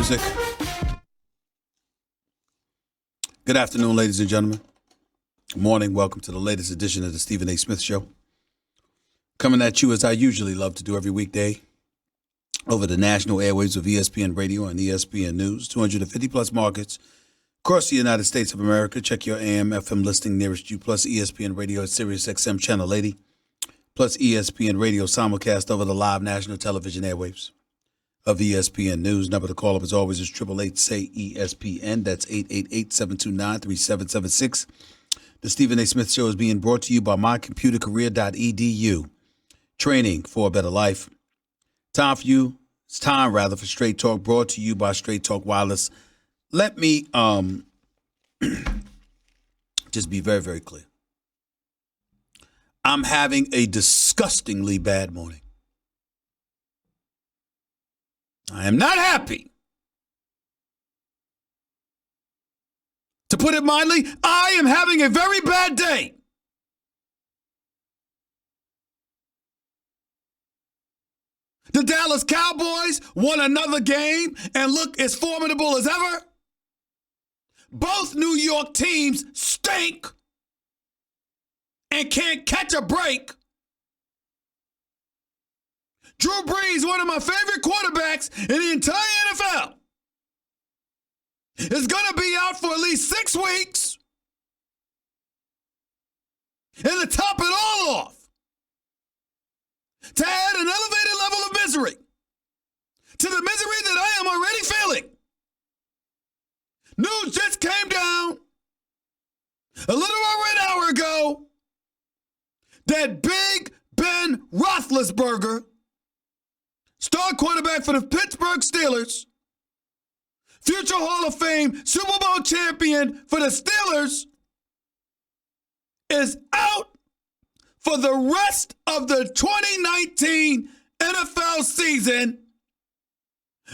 music. Good afternoon, ladies and gentlemen. Good morning. Welcome to the latest edition of the Stephen A. Smith Show. Coming at you as I usually love to do every weekday over the national airwaves of ESPN Radio and ESPN News. 250 plus markets across the United States of America. Check your AM, FM listing nearest you, plus ESPN Radio at Sirius XM Channel 80, plus ESPN Radio simulcast over the live national television airwaves of ESPN News. Number to call up as always is 888-SAY-ESPN. That's 888-729-3776. The Stephen A. Smith Show is being brought to you by mycomputercareer.edu. Training for a better life. It's time for Straight Talk, brought to you by Straight Talk Wireless. Let me just be very, very clear. I'm having a disgustingly bad morning. I am not happy. To put it mildly, I am having a very bad day. The Dallas Cowboys won another game and look as formidable as ever. Both New York teams stink and can't catch a break. Drew Brees, one of my favorite quarterbacks in the entire NFL, is going to be out for at least 6 weeks. And to top it all off, to add an elevated level of misery to the misery that I am already feeling, news just came down a little over an hour ago that Big Ben Roethlisberger, star quarterback for the Pittsburgh Steelers, future Hall of Fame Super Bowl champion for the Steelers, is out for the rest of the 2019 NFL season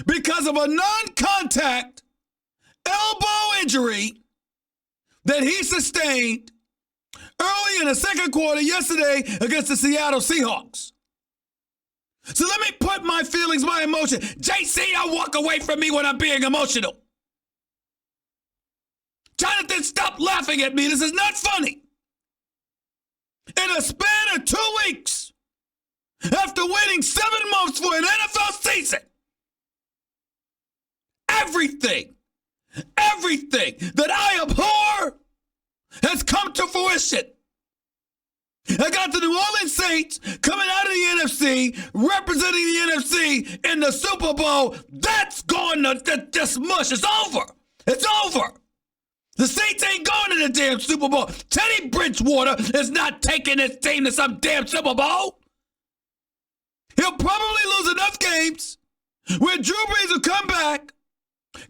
because of a non-contact elbow injury that he sustained early in the second quarter yesterday against the Seattle Seahawks. So let me put my feelings, my emotion. JC, don't walk away from me when I'm being emotional. Jonathan, stop laughing at me. This is not funny. In a span of 2 weeks, after waiting 7 months for an NFL season, everything that I abhor has come to fruition. I got the New Orleans Saints coming out of the NFC, representing the NFC in the Super Bowl. That's going to just mush. It's over. It's over. The Saints ain't going to the damn Super Bowl. Teddy Bridgewater is not taking his team to some damn Super Bowl. He'll probably lose enough games where Drew Brees will come back,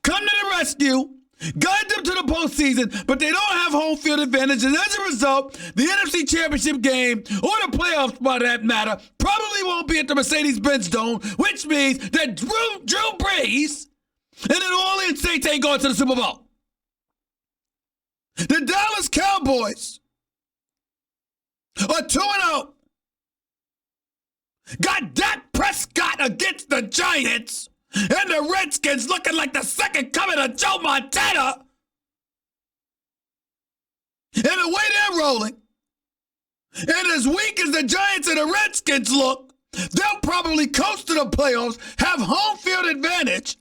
come to the rescue, guide them to the postseason, but they don't have home field advantage. And as a result, the NFC Championship game, or the playoffs by that matter, probably won't be at the Mercedes-Benz Dome, which means that Drew Brees and the New Orleans Saints ain't going to the Super Bowl. The Dallas Cowboys are 2-0. Got Dak Prescott against the Giants, and the Redskins looking like the second coming of Joe Montana. And the way they're rolling, and as weak as the Giants and the Redskins look, they'll probably coast to the playoffs, have home field advantage,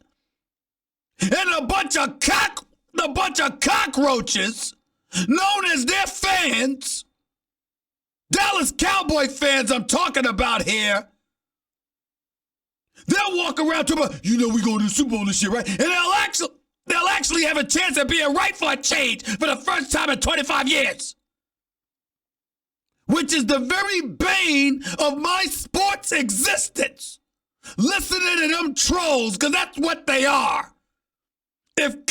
and a bunch of cockroaches known as their fans, Dallas Cowboy fans I'm talking about here, they'll walk around to about, we're going to the Super Bowl this year, right? And they'll actually have a chance of being right for a change for the first time in 25 years. Which is the very bane of my sports existence. Listening to them trolls, because that's what they are. If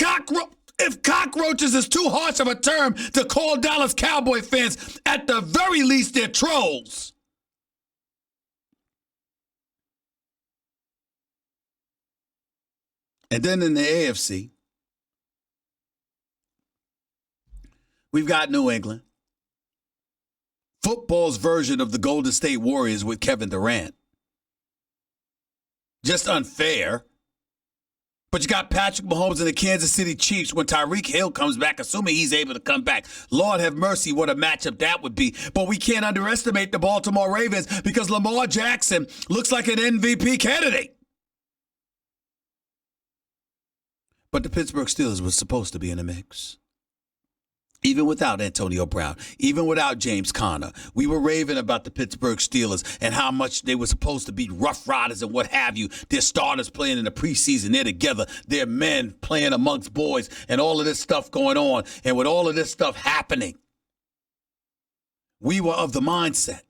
cockroaches is too harsh of a term to call Dallas Cowboy fans, at the very least they're trolls. And then in the AFC, we've got New England. Football's version of the Golden State Warriors with Kevin Durant. Just unfair. But you got Patrick Mahomes and the Kansas City Chiefs when Tyreek Hill comes back, assuming he's able to come back. Lord have mercy, what a matchup that would be. But we can't underestimate the Baltimore Ravens because Lamar Jackson looks like an MVP candidate. But the Pittsburgh Steelers were supposed to be in the mix. Even without Antonio Brown, even without James Conner, we were raving about the Pittsburgh Steelers and how much they were supposed to be rough riders and what have you. Their starters playing in the preseason, they're together. Their men playing amongst boys and all of this stuff going on. And with all of this stuff happening, we were of the mindset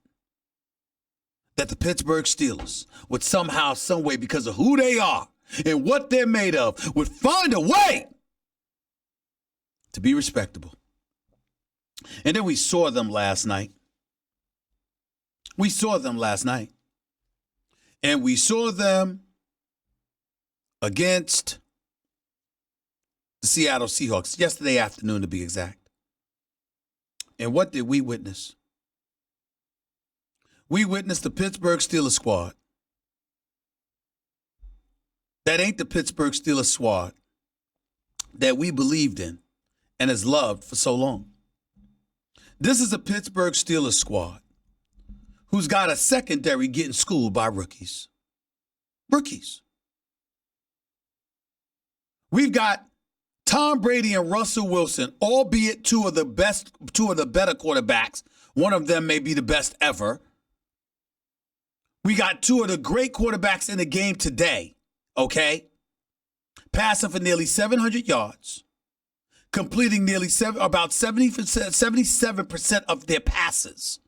that the Pittsburgh Steelers would somehow, some way, because of who they are and what they're made of, would find a way to be respectable. And then we saw them last night. And we saw them against the Seattle Seahawks yesterday afternoon, to be exact. And what did we witness? We witnessed the Pittsburgh Steelers squad. That ain't the Pittsburgh Steelers squad that we believed in and has loved for so long. This is a Pittsburgh Steelers squad who's got a secondary getting schooled by rookies. Rookies. We've got Tom Brady and Russell Wilson, albeit two of the better quarterbacks. One of them may be the best ever. We got two of the great quarterbacks in the game today, okay? Passing for nearly 700 yards. Completing nearly about 77% of their passes.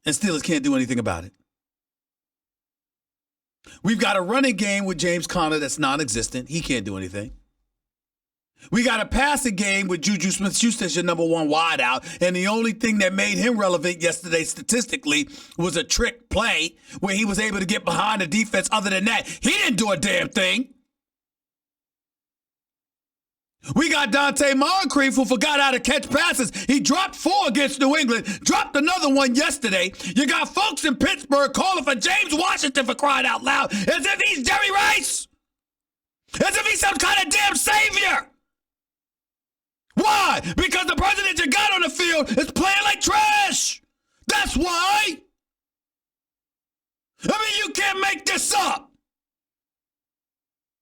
And Steelers can't do anything about it. We've got a running game with James Conner that's non-existent. He can't do anything. We got a passing game with Juju Smith-Schuster as your number one wideout, and the only thing that made him relevant yesterday statistically was a trick play where he was able to get behind the defense. Other than that, he didn't do a damn thing. We got Dante Moncrief, who forgot how to catch passes. He dropped 4 against New England, dropped another one yesterday. You got folks in Pittsburgh calling for James Washington, for crying out loud, as if he's Jerry Rice. As if he's some kind of damn savior. Why? Because the person that you got on the field is playing like trash. That's why. I mean, you can't make this up.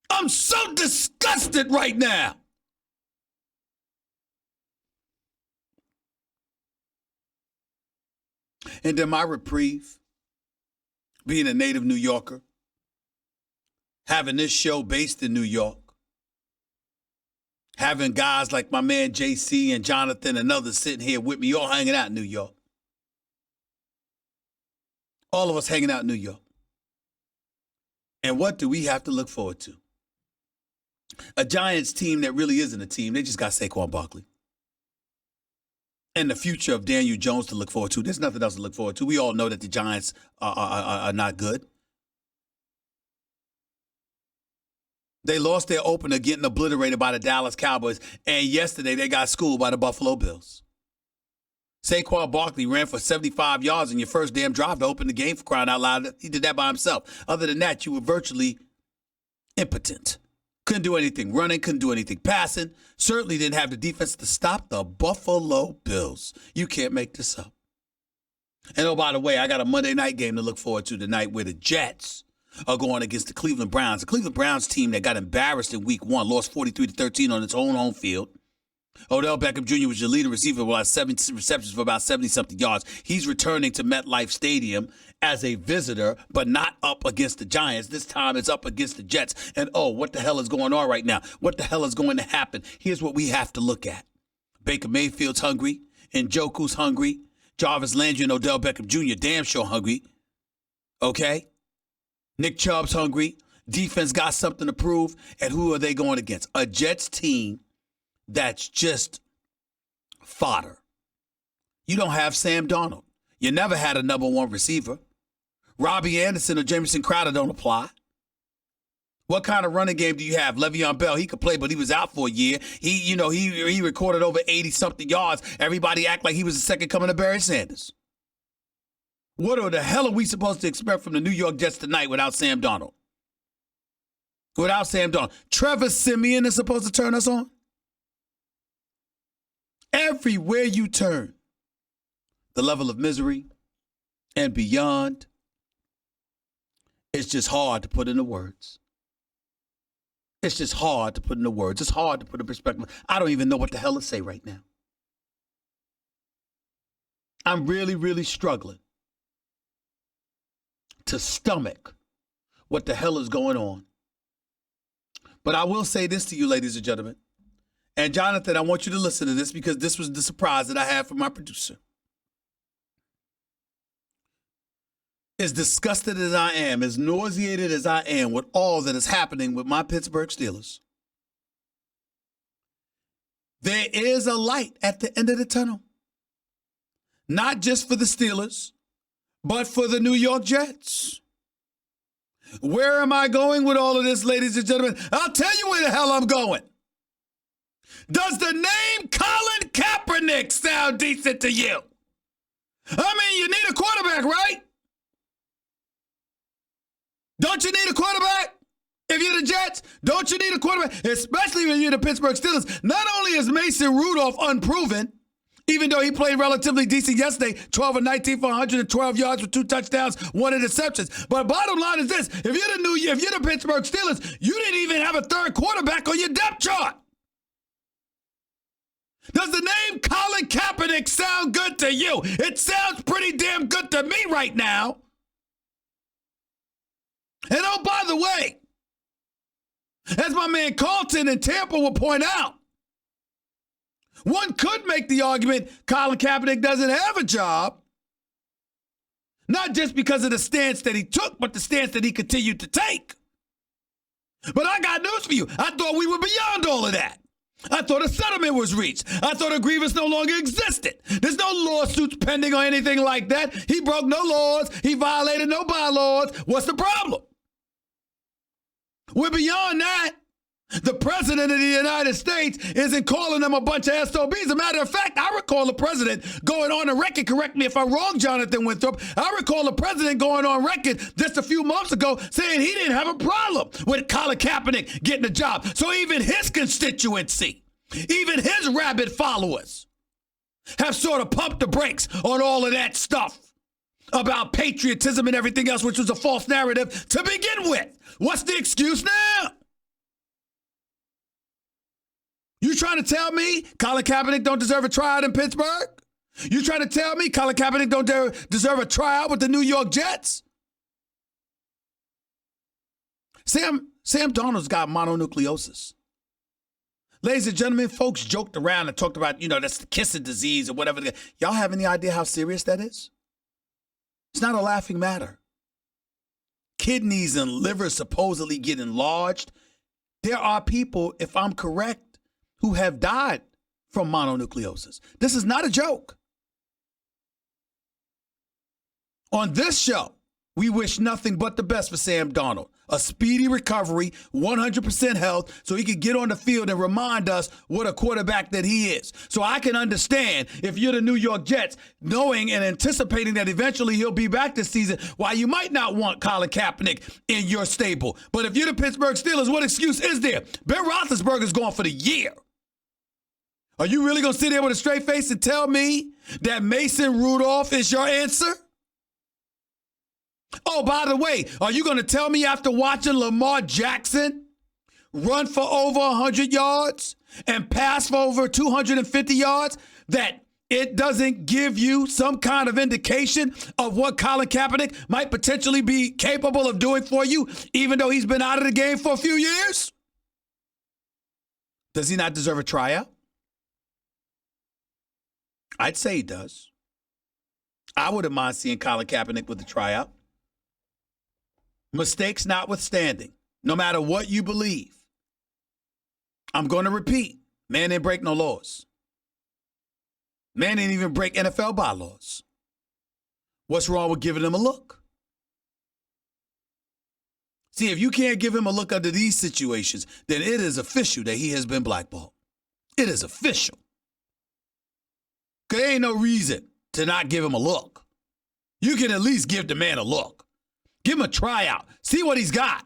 I'm so disgusted right now. And then my reprieve, being a native New Yorker, having this show based in New York, having guys like my man JC and Jonathan and others sitting here with me, all hanging out in New York. All of us hanging out in New York. And what do we have to look forward to? A Giants team that really isn't a team. They just got Saquon Barkley. And the future of Daniel Jones to look forward to. There's nothing else to look forward to. We all know that the Giants are not good. They lost their opener getting obliterated by the Dallas Cowboys. And yesterday they got schooled by the Buffalo Bills. Saquon Barkley ran for 75 yards in your first damn drive to open the game, for crying out loud. He did that by himself. Other than that, you were virtually impotent. Couldn't do anything running, couldn't do anything passing. Certainly didn't have the defense to stop the Buffalo Bills. You can't make this up. And oh, by the way, I got a Monday night game to look forward to tonight where the Jets are going against the Cleveland Browns. The Cleveland Browns team that got embarrassed in week 1, lost 43-13 on its own home field. Odell Beckham Jr. was your leading receiver with 7 receptions for about 70-something yards. He's returning to MetLife Stadium as a visitor, but not up against the Giants. This time it's up against the Jets. And oh, what the hell is going on right now? What the hell is going to happen? Here's what we have to look at. Baker Mayfield's hungry. Njoku's hungry. Jarvis Landry and Odell Beckham Jr. damn sure hungry. Okay? Nick Chubb's hungry. Defense got something to prove. And who are they going against? A Jets team that's just fodder. You don't have Sam Darnold. You never had a number one receiver. Robbie Anderson or Jamison Crowder don't apply. What kind of running game do you have? Le'Veon Bell, he could play, but he was out for a year. He recorded over 80-something yards. Everybody act like he was the second coming of Barry Sanders. What the hell are we supposed to expect from the New York Jets tonight without Sam Darnold? without Sam Darnold. Trevor Siemian is supposed to turn us on. Everywhere you turn, the level of misery and beyond, it's just hard to put into words. It's just hard to put into words. It's hard to put in perspective. I don't even know what the hell to say right now. I'm really, really struggling to stomach what the hell is going on. But I will say this to you, ladies and gentlemen. And Jonathan, I want you to listen to this because this was the surprise that I had from my producer. As disgusted as I am, as nauseated as I am with all that is happening with my Pittsburgh Steelers, there is a light at the end of the tunnel. Not just for the Steelers, but for the New York Jets. Where am I going with all of this, ladies and gentlemen? I'll tell you where the hell I'm going. Does the name Colin Kaepernick sound decent to you? I mean, you need a quarterback, right? Don't you need a quarterback? If you're the Jets, don't you need a quarterback? Especially when you're the Pittsburgh Steelers. Not only is Mason Rudolph unproven, even though he played relatively decent yesterday, 12 of 19 for 112 yards with 2 touchdowns, 1 interception. But bottom line is this, if you're the Pittsburgh Steelers, you didn't even have a third quarterback on your depth chart. Does the name Colin Kaepernick sound good to you? It sounds pretty damn good to me right now. And oh, by the way, as my man Carlton in Tampa will point out, one could make the argument Colin Kaepernick doesn't have a job, not just because of the stance that he took, but the stance that he continued to take. But I got news for you. I thought we were beyond all of that. I thought a settlement was reached. I thought a grievance no longer existed. There's no lawsuits pending or anything like that. He broke no laws. He violated no bylaws. What's the problem? We're beyond that. The president of the United States isn't calling them a bunch of SOBs. As a matter of fact, I recall the president going on the record, correct me if I'm wrong, Jonathan Winthrop, I recall the president going on record just a few months ago saying he didn't have a problem with Colin Kaepernick getting a job. So even his constituency, even his rabid followers have sort of pumped the brakes on all of that stuff about patriotism and everything else, which was a false narrative to begin with. What's the excuse now? You trying to tell me Colin Kaepernick don't deserve a tryout in Pittsburgh? You trying to tell me Colin Kaepernick don't deserve a tryout with the New York Jets? Sam Darnold's got mononucleosis. Ladies and gentlemen, folks joked around and talked about, that's the kissing disease or whatever. Y'all have any idea how serious that is? It's not a laughing matter. Kidneys and liver supposedly get enlarged. There are people, if I'm correct, who have died from mononucleosis. This is not a joke. On this show, we wish nothing but the best for Sam Darnold. A speedy recovery, 100% health, so he can get on the field and remind us what a quarterback that he is. So I can understand if you're the New York Jets, knowing and anticipating that eventually he'll be back this season, why you might not want Colin Kaepernick in your stable. But if you're the Pittsburgh Steelers, what excuse is there? Ben Roethlisberger's gone for the year. Are you really going to sit there with a straight face and tell me that Mason Rudolph is your answer? Oh, by the way, are you going to tell me after watching Lamar Jackson run for over 100 yards and pass for over 250 yards that it doesn't give you some kind of indication of what Colin Kaepernick might potentially be capable of doing for you, even though he's been out of the game for a few years? Does he not deserve a tryout? I'd say he does. I wouldn't mind seeing Colin Kaepernick with the tryout. Mistakes notwithstanding, no matter what you believe, I'm going to repeat, man didn't break no laws. Man didn't even break NFL bylaws. What's wrong with giving him a look? See, if you can't give him a look under these situations, then it is official that he has been blackballed. It is official. Because there ain't no reason to not give him a look. You can at least give the man a look. Give him a tryout. See what he's got.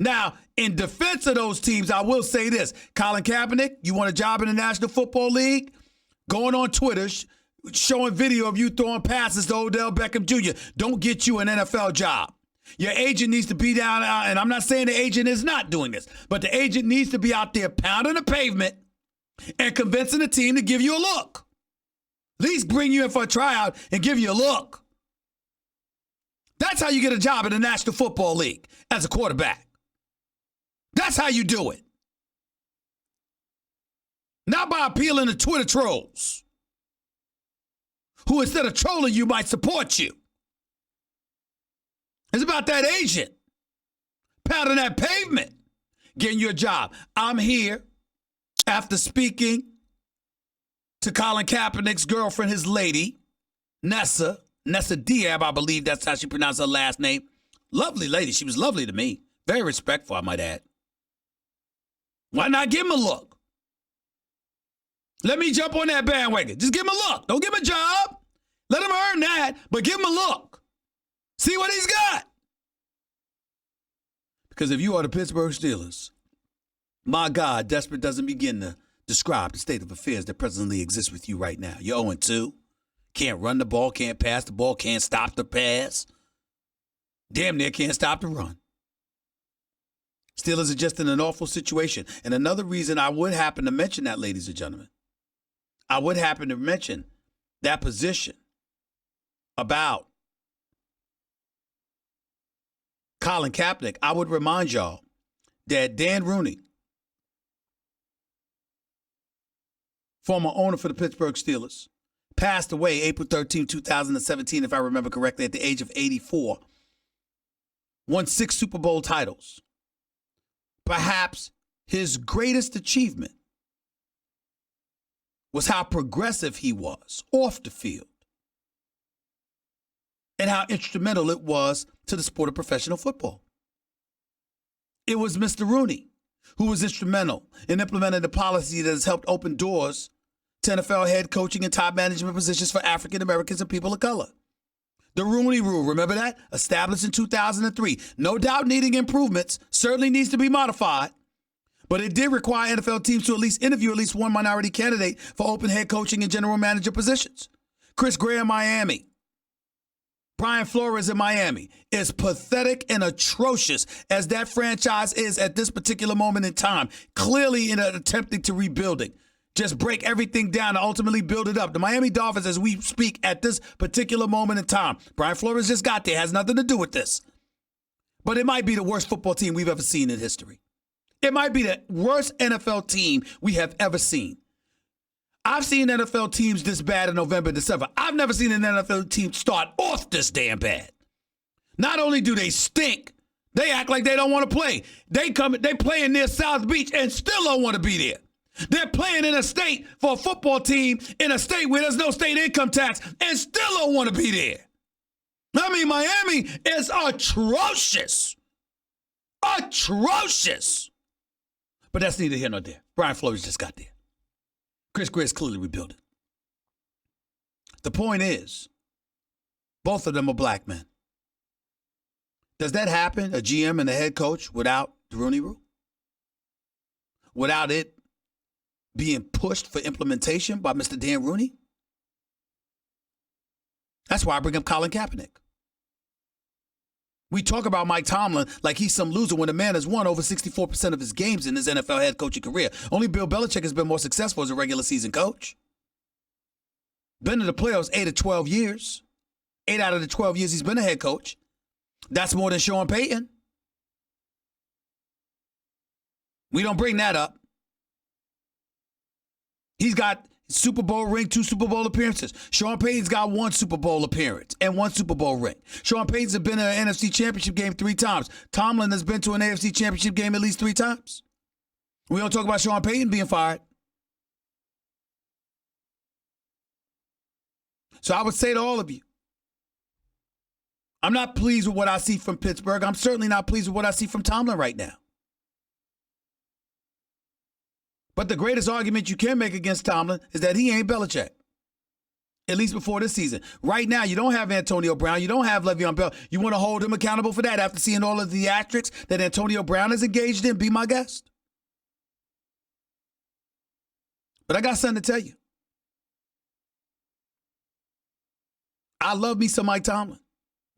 Now, in defense of those teams, I will say this. Colin Kaepernick, you want a job in the National Football League? Going on Twitter, showing video of you throwing passes to Odell Beckham Jr. don't get you an NFL job. Your agent needs to be down, and I'm not saying the agent is not doing this, but the agent needs to be out there pounding the pavement and convincing the team to give you a look. At least bring you in for a tryout and give you a look. That's how you get a job in the National Football League as a quarterback. That's how you do it. Not by appealing to Twitter trolls who, instead of trolling you, might support you. It's about that agent pounding that pavement, getting you a job. I'm here after speaking to Colin Kaepernick's girlfriend, his lady, Nessa Diab, I believe that's how she pronounced her last name. Lovely lady. She was lovely to me. Very respectful, I might add. Why not give him a look? Let me jump on that bandwagon. Just give him a look. Don't give him a job. Let him earn that, but give him a look. See what he's got. Because if you are the Pittsburgh Steelers, my God, desperate doesn't begin to describe the state of affairs that presently exists with you right now. You're 0-2. Can't run the ball, can't pass the ball, can't stop the pass. Damn near can't stop the run. Steelers are just in an awful situation. And another reason I would happen to mention that, ladies and gentlemen, I would happen to mention that position about Colin Kaepernick. I would remind y'all that Dan Rooney, former owner for the Pittsburgh Steelers, passed away April 13, 2017, if I remember correctly, at the age of 84. Won 6 Super Bowl titles. Perhaps his greatest achievement was how progressive he was off the field and how instrumental it was to the sport of professional football. It was Mr. Rooney who was instrumental in implementing the policy that has helped open doors to NFL head coaching and top management positions for African Americans and people of color. The Rooney Rule, remember that? Established in 2003. No doubt needing improvements, certainly needs to be modified. But it did require NFL teams to at least interview at least one minority candidate for open head coaching and general manager positions. Chris Gray in Miami, Brian Flores in Miami. As pathetic and atrocious as that franchise is at this particular moment in time, clearly in an attempting to rebuilding. Just break everything down and ultimately build it up. The Miami Dolphins, as we speak at this particular moment in time, Brian Flores just got there, has nothing to do with this. But it might be the worst football team we've ever seen in history. It might be the worst NFL team we have ever seen. I've seen NFL teams this bad in November, December. I've never seen an NFL team start off this damn bad. Not only do they stink, they act like they don't want to play. They playing near South Beach and still don't want to be there. They're playing in a state for a football team in a state where there's no state income tax and still don't want to be there. I mean, Miami is atrocious. Atrocious. But that's neither here nor there. Brian Flores just got there. Chris Gray is clearly rebuilding. The point is, both of them are black men. Does that happen, a GM and a head coach, without the Rooney Rule? Without it being pushed for implementation by Mr. Dan Rooney? That's why I bring up Colin Kaepernick. We talk about Mike Tomlin like he's some loser when the man has won over 64% of his games in his NFL head coaching career. Only Bill Belichick has been more successful as a regular season coach. Been to the playoffs 8 of 12 years. 8 out of the 12 years he's been a head coach. That's more than Sean Payton. We don't bring that up. He's got Super Bowl ring, 2 Super Bowl appearances. Sean Payton's got 1 Super Bowl appearance and 1 Super Bowl ring. Sean Payton's been in an NFC Championship game 3 times. Tomlin has been to an AFC Championship game at least 3 times. We don't talk about Sean Payton being fired. So I would say to all of you, I'm not pleased with what I see from Pittsburgh. I'm certainly not pleased with what I see from Tomlin right now. But the greatest argument you can make against Tomlin is that he ain't Belichick. at least before this season. Right now, you don't have Antonio Brown. You don't have Le'Veon Bell. You want to hold him accountable for that after seeing all of the theatrics that Antonio Brown is engaged in? Be my guest. But I got something to tell you. I love me some Mike Tomlin.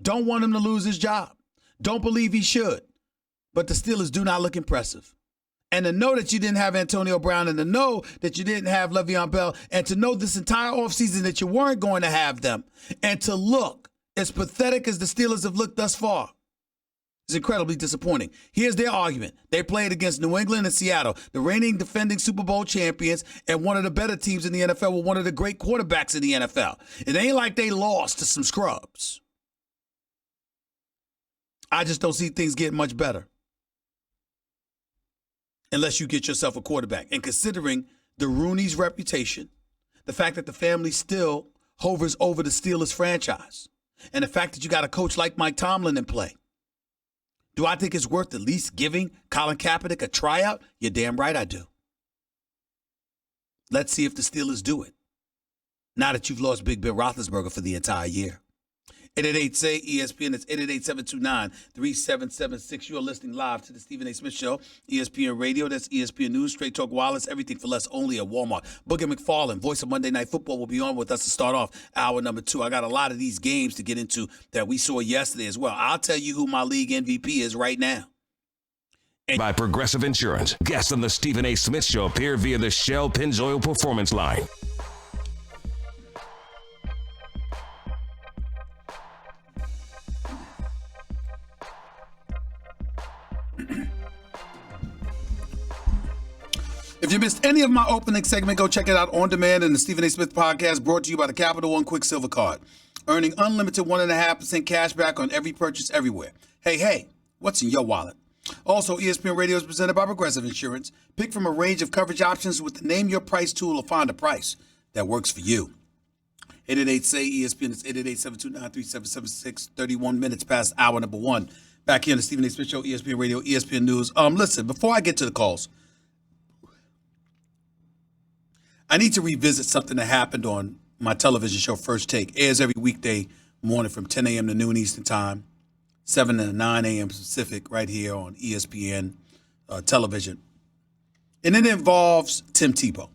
Don't want him to lose his job. Don't believe he should. But the Steelers do not look impressive. And to know that you didn't have Antonio Brown, and to know that you didn't have Le'Veon Bell, and to know this entire offseason that you weren't going to have them, and to look as pathetic as the Steelers have looked thus far, is incredibly disappointing. Here's their argument. They played against New England and Seattle, the reigning defending Super Bowl champions, and one of the better teams in the NFL with one of the great quarterbacks in the NFL. It ain't like they lost to some scrubs. I just don't see things getting much better unless you get yourself a quarterback. And considering the Rooney's reputation, the fact that the family still hovers over the Steelers franchise, and the fact that you got a coach like Mike Tomlin in play, do I think it's worth at least giving Colin Kaepernick a tryout? You're damn right I do. Let's see if the Steelers do it, now that you've lost Big Ben Roethlisberger for the entire year. 888-SAY-ESPN. It's 888-729-3776. You are listening live to the Stephen A. Smith Show, ESPN Radio. That's ESPN News, Straight Talk Wireless, everything for less only at Walmart. Boogie McFarland, voice of Monday Night Football, will be on with us to start off hour number 2. I got a lot of these games to get into that we saw yesterday as well. I'll tell you who my league MVP is right now. By Progressive Insurance. Guests on the Stephen A. Smith Show appear via the Shell Pennzoil Performance Line. If you missed any of my opening segment, go check it out on demand in the Stephen A. Smith Podcast, brought to you by the Capital One Quicksilver Card. Earning unlimited 1.5% cash back on every purchase everywhere. Hey, what's in your wallet? Also, ESPN Radio is presented by Progressive Insurance. Pick from a range of coverage options with the Name Your Price tool to find a price that works for you. 888-SAY-ESPN. It's 888-729-3776. 31 minutes past hour number 1. Back here on the Stephen A. Smith Show, ESPN Radio, ESPN News. Listen, before I get to the calls, I need to revisit something that happened on my television show, First Take. It airs every weekday morning from 10 a.m. to noon Eastern Time, 7 to 9 a.m. Pacific, right here on ESPN television. And it involves Tim Tebow,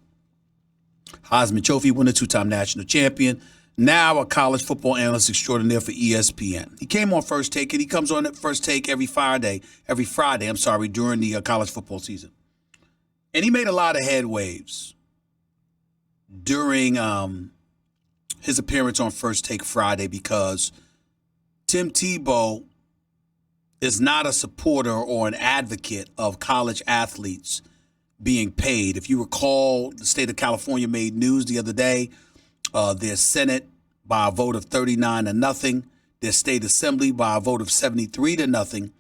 Heisman Trophy winner, 2-time national champion, now a college football analyst extraordinaire for ESPN. He came on First Take, and he comes on at First Take every Friday, during the college football season. And he made a lot of head waves during his appearance on First Take Friday, because Tim Tebow is not a supporter or an advocate of college athletes being paid. If you recall, the state of California made news the other day. Their Senate, by a vote of 39-0, their state assembly, by a vote of 73-0,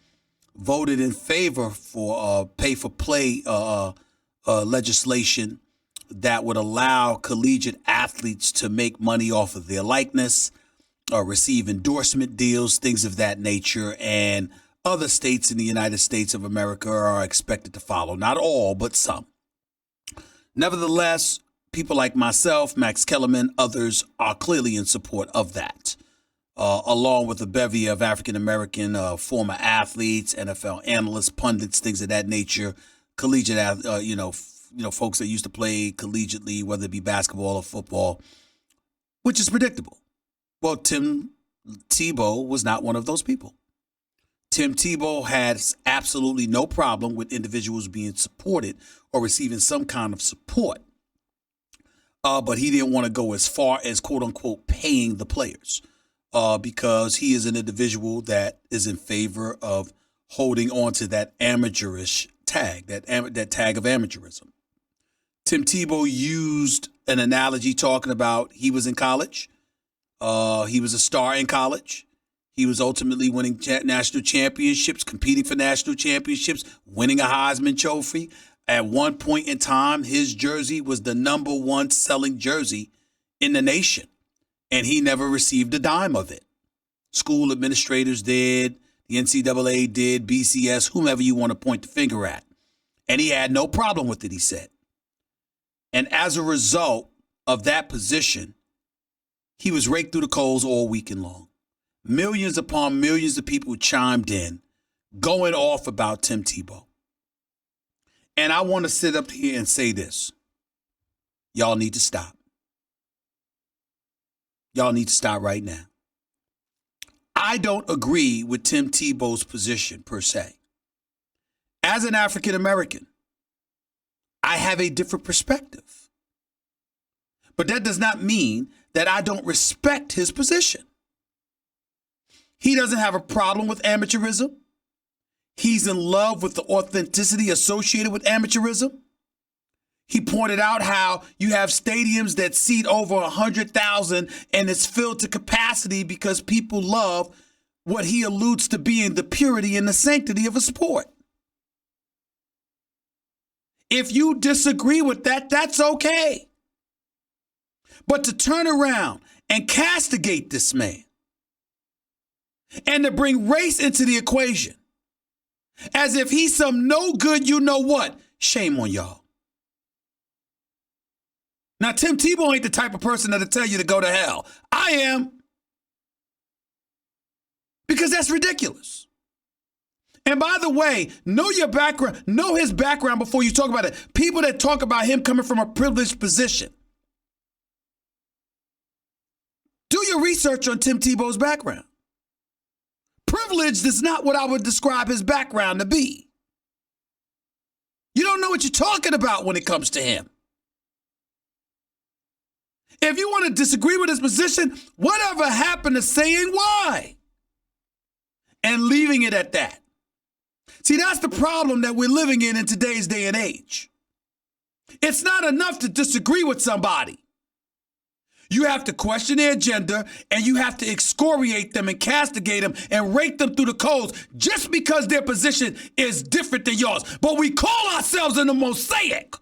voted in favor for pay-for-play legislation that would allow collegiate athletes to make money off of their likeness, receive endorsement deals, things of that nature. And other states in the United States of America are expected to follow. Not all, but some. Nevertheless, people like myself, Max Kellerman, others are clearly in support of that, along with a bevy of African-American former athletes, NFL analysts, pundits, things of that nature, collegiate, folks that used to play collegiately, whether it be basketball or football, which is predictable. Well, Tim Tebow was not one of those people. Tim Tebow has absolutely no problem with individuals being supported or receiving some kind of support. But he didn't want to go as far as, quote unquote, paying the players, because he is an individual that is in favor of holding on to that amateurish tag, that tag of amateurism. Tim Tebow used an analogy talking about he was in college. He was a star in college. He was ultimately winning national championships, competing for national championships, winning a Heisman Trophy. At one point in time, his jersey was the number 1 selling jersey in the nation, and he never received a dime of it. School administrators did, the NCAA did, BCS, whomever you want to point the finger at. And he had no problem with it, he said. And as a result of that position, he was raked through the coals all weekend long. Millions upon millions of people chimed in, going off about Tim Tebow. And I want to sit up here and say this. Y'all need to stop. Y'all need to stop right now. I don't agree with Tim Tebow's position per se. As an African American, I have a different perspective. But that does not mean that I don't respect his position. He doesn't have a problem with amateurism. He's in love with the authenticity associated with amateurism. He pointed out how you have stadiums that seat over 100,000 and it's filled to capacity because people love what he alludes to being the purity and the sanctity of a sport. If you disagree with that, that's okay. But to turn around and castigate this man and to bring race into the equation as if he's some no good you know what, shame on y'all. Now, Tim Tebow ain't the type of person that'll tell you to go to hell. I am. Because that's ridiculous. And by the way, know your background, know his background before you talk about it. People that talk about him coming from a privileged position. Do your research on Tim Tebow's background. Privileged is not what I would describe his background to be. You don't know what you're talking about when it comes to him. If you want to disagree with his position, whatever happened to saying why? And leaving it at that. See, that's the problem that we're living in today's day and age. It's not enough to disagree with somebody. You have to question their agenda and you have to excoriate them and castigate them and rake them through the coals just because their position is different than yours. But we call ourselves in the Mosaic.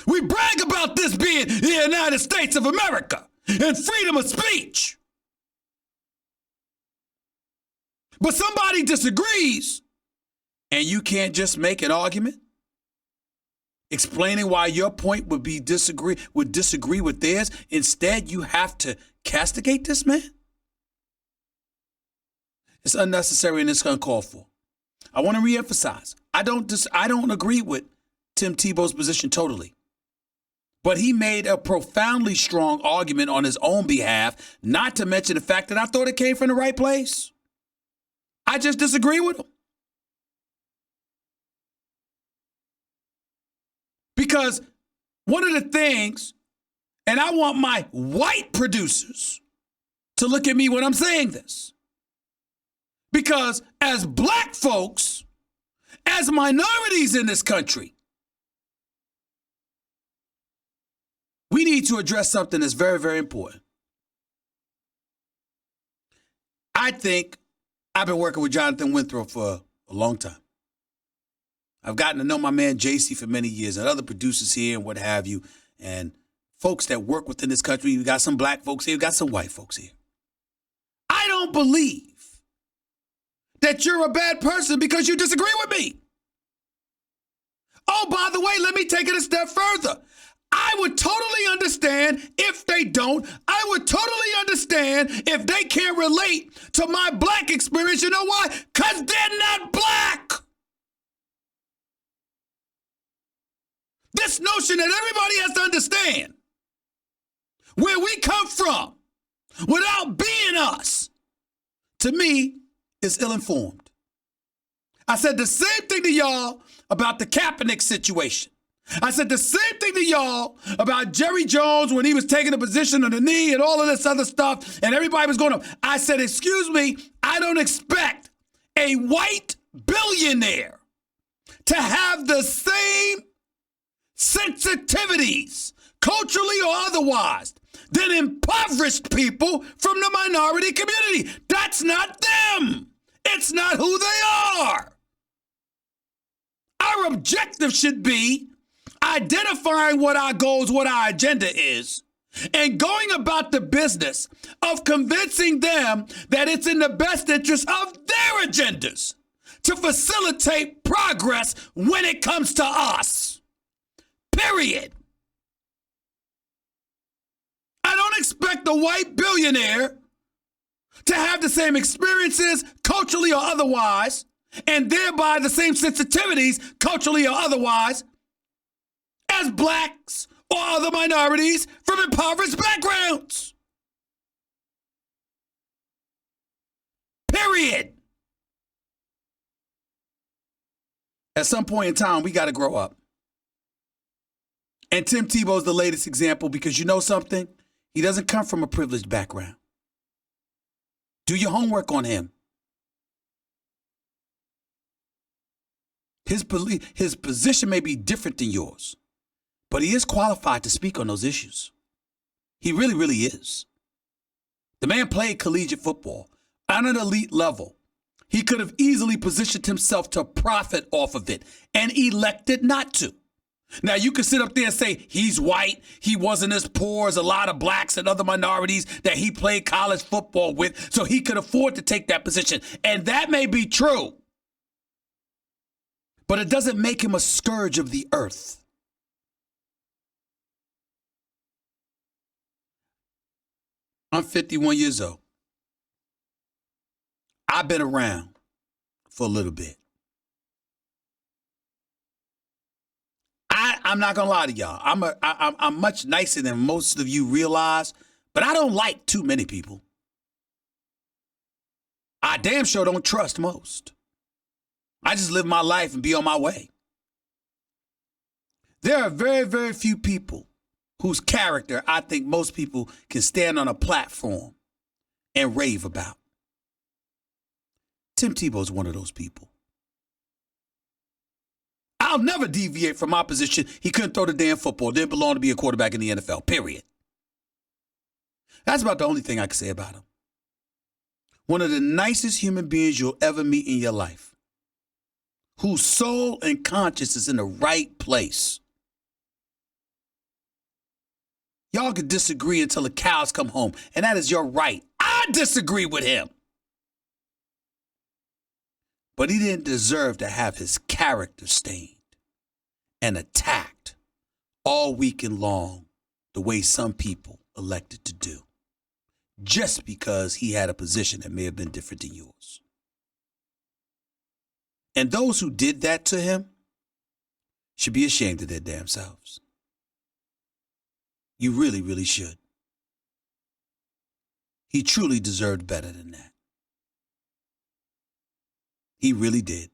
We brag about this being the United States of America and freedom of speech. But somebody disagrees and you can't just make an argument explaining why your point would disagree with theirs. Instead, you have to castigate this man. It's unnecessary and it's uncalled for. I want to reemphasize. I don't agree with Tim Tebow's position totally. But he made a profoundly strong argument on his own behalf, not to mention the fact that I thought it came from the right place. I just disagree with him. Because one of the things, and I want my white producers to look at me when I'm saying this, because as black folks, as minorities in this country, we need to address something that's very, very important. I think I've been working with Jonathan Winthrop for a long time. I've gotten to know my man JC for many years and other producers here and what have you, and folks that work within this country. We got some black folks here, we got some white folks here. I don't believe that you're a bad person because you disagree with me. Oh, by the way, let me take it a step further. I would totally understand if they don't. I would totally understand if they can't relate to my black experience. You know why? Because they're not black. This notion that everybody has to understand where we come from without being us, to me, is ill-informed. I said the same thing to y'all about the Kaepernick situation. I said the same thing to y'all about Jerry Jones when he was taking a position on the knee and all of this other stuff, and everybody was going up. I said, excuse me, I don't expect a white billionaire to have the same sensitivities, culturally or otherwise, than impoverished people from the minority community. That's not them. It's not who they are. Our objective should be identifying what our goals, what our agenda is, and going about the business of convincing them that it's in the best interest of their agendas to facilitate progress when it comes to us. Period. I don't expect a white billionaire to have the same experiences, culturally or otherwise, and thereby the same sensitivities, culturally or otherwise, as blacks or other minorities from impoverished backgrounds. Period. At some point in time, we got to grow up. And Tim Tebow's the latest example because you know something? He doesn't come from a privileged background. Do your homework on him. His position may be different than yours, but he is qualified to speak on those issues. He really, really is. The man played collegiate football on an elite level. He could have easily positioned himself to profit off of it and elected not to. Now, you can sit up there and say he's white, he wasn't as poor as a lot of blacks and other minorities that he played college football with, so he could afford to take that position. And that may be true. But it doesn't make him a scourge of the earth. I'm 51 years old. I've been around for a little bit. I'm not gonna lie to y'all. I'm much nicer than most of you realize, but I don't like too many people. I damn sure don't trust most. I just live my life and be on my way. There are very, very few people whose character I think most people can stand on a platform and rave about. Tim Tebow's one of those people. I'll never deviate from my position. He couldn't throw the damn football. Didn't belong to be a quarterback in the NFL, period. That's about the only thing I can say about him. One of the nicest human beings you'll ever meet in your life, whose soul and conscience is in the right place. Y'all can disagree until the cows come home, and that is your right. I disagree with him. But he didn't deserve to have his character stained and attacked all weekend long the way some people elected to do, just because he had a position that may have been different than yours. And those who did that to him should be ashamed of their damn selves. You really, really should. He truly deserved better than that. He really did.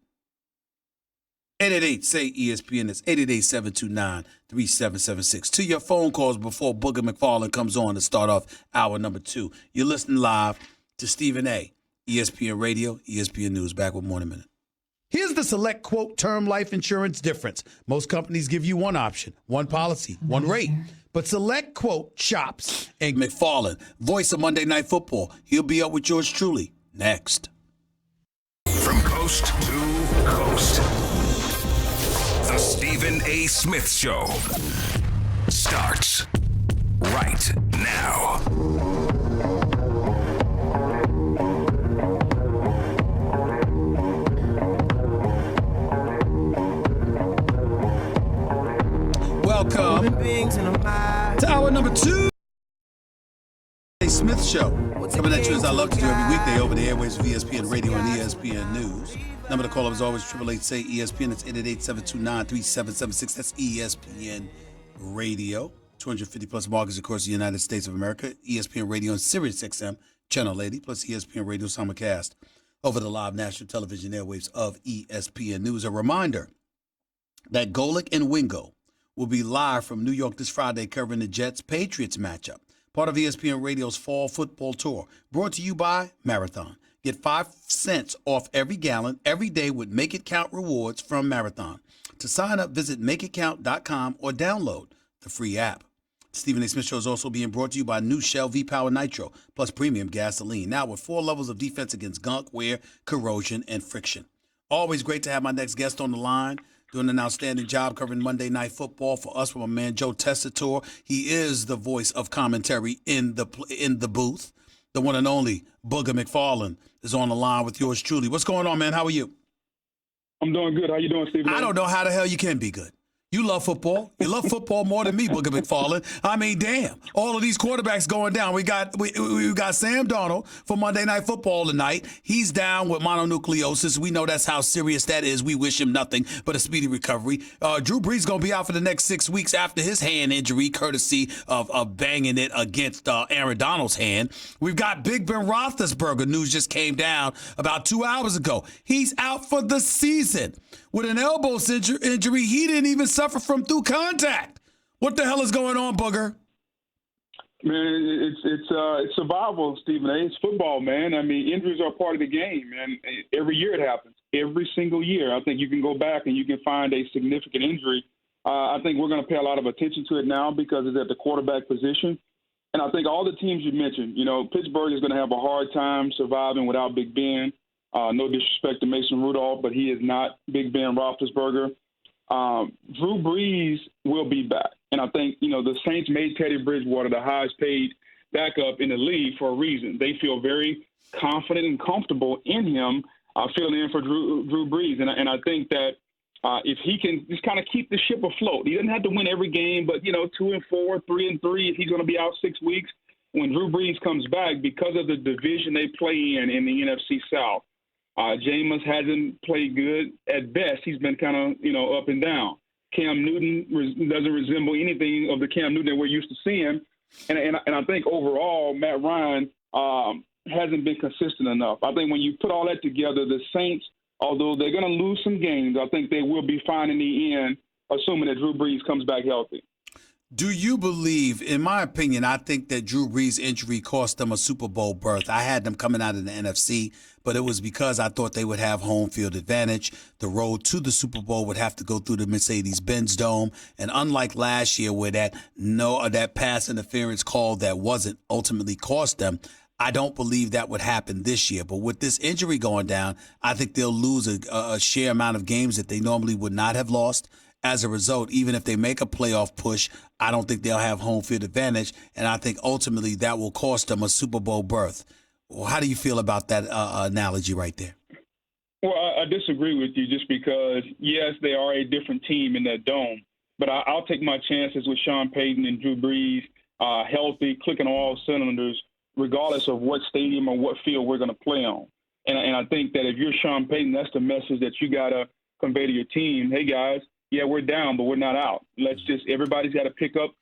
888-SAY-ESPN. That's 888-729-3776. To your phone calls before Booger McFarland comes on to start off hour number 2. You're listening live to Stephen A. ESPN Radio, ESPN News. Back with Morning Minute. Here's the Select Quote term life insurance difference. Most companies give you one option, one policy, one rate. But Select Quote shops and McFarland, voice of Monday Night Football. He'll be up with yours truly next. From coast to coast, the Stephen A. Smith Show starts right now. Welcome to hour number 2. Smith Show. Coming at you as I love to do every weekday over the airwaves of ESPN Radio and ESPN News. Number to call up is always 888-SAY-ESPN. It's 888-729-3776. That's ESPN Radio. 250 plus markets across the United States of America. ESPN Radio and Sirius XM Channel 80 plus ESPN Radio simulcast over the live national television airwaves of ESPN News. A reminder that Golick and Wingo will be live from New York this Friday covering the Jets-Patriots matchup. Part of ESPN Radio's Fall Football Tour, brought to you by Marathon. Get 5 cents off every gallon every day with Make It Count rewards from Marathon. To sign up, visit MakeItCount.com or download the free app. Stephen A. Smith Show is also being brought to you by new Shell V-Power Nitro plus premium gasoline. Now with 4 levels of defense against gunk, wear, corrosion, and friction. Always great to have my next guest on the line. Doing an outstanding job covering Monday Night Football for us from my man Joe Tessitore. He is the voice of commentary in the booth. The one and only Booger McFarland is on the line with yours truly. What's going on, man? How are you? I'm doing good. How you doing, Stephen? I don't know how the hell you can be good. You love football. You love football more than me, Booker McFarland. I mean, damn. All of these quarterbacks going down. We got Sam Darnold for Monday Night Football tonight. He's down with mononucleosis. We know that's how serious that is. We wish him nothing but a speedy recovery. Drew Brees going to be out for the next 6 weeks after his hand injury, courtesy of banging it against Aaron Donald's hand. We've got Big Ben Roethlisberger. News just came down about 2 hours ago. He's out for the season with an elbow injury he didn't even suffer from through contact. What the hell is going on, Booger? Man, it's survival, Stephen A. It's football, man. I mean, injuries are part of the game, and every year it happens. Every single year. I think you can go back and you can find a significant injury. I think we're going to pay a lot of attention to it now because it's at the quarterback position. And I think all the teams you mentioned, Pittsburgh is going to have a hard time surviving without Big Ben. No disrespect to Mason Rudolph, but he is not Big Ben Roethlisberger. Drew Brees will be back. And I think, the Saints made Teddy Bridgewater the highest paid backup in the league for a reason. They feel very confident and comfortable in him filling in for Drew Brees. And I think that if he can just kind of keep the ship afloat, he doesn't have to win every game, but, 2-4, 3-3, if he's going to be out 6 weeks, when Drew Brees comes back, because of the division they play in the NFC South, Jameis hasn't played good at best. He's been kind of, up and down. Cam Newton doesn't resemble anything of the Cam Newton that we're used to seeing. And I think overall, Matt Ryan hasn't been consistent enough. I think when you put all that together, the Saints, although they're going to lose some games, I think they will be fine in the end, assuming that Drew Brees comes back healthy. Do you believe, in my opinion, I think that Drew Brees' injury cost them a Super Bowl berth. I had them coming out of the NFC, but it was because I thought they would have home field advantage. The road to the Super Bowl would have to go through the Mercedes-Benz Dome. And unlike last year where that pass interference call that wasn't ultimately cost them, I don't believe that would happen this year. But with this injury going down, I think they'll lose a sheer amount of games that they normally would not have lost. As a result, even if they make a playoff push, I don't think they'll have home field advantage, and I think ultimately that will cost them a Super Bowl berth. Well, how do you feel about that analogy right there? Well, I disagree with you just because, yes, they are a different team in that dome, but I'll take my chances with Sean Payton and Drew Brees healthy, clicking on all cylinders, regardless of what stadium or what field we're going to play on. And I think that if you're Sean Payton, that's the message that you got to convey to your team. Hey, guys, yeah, we're down, but we're not out. Everybody's got to pick up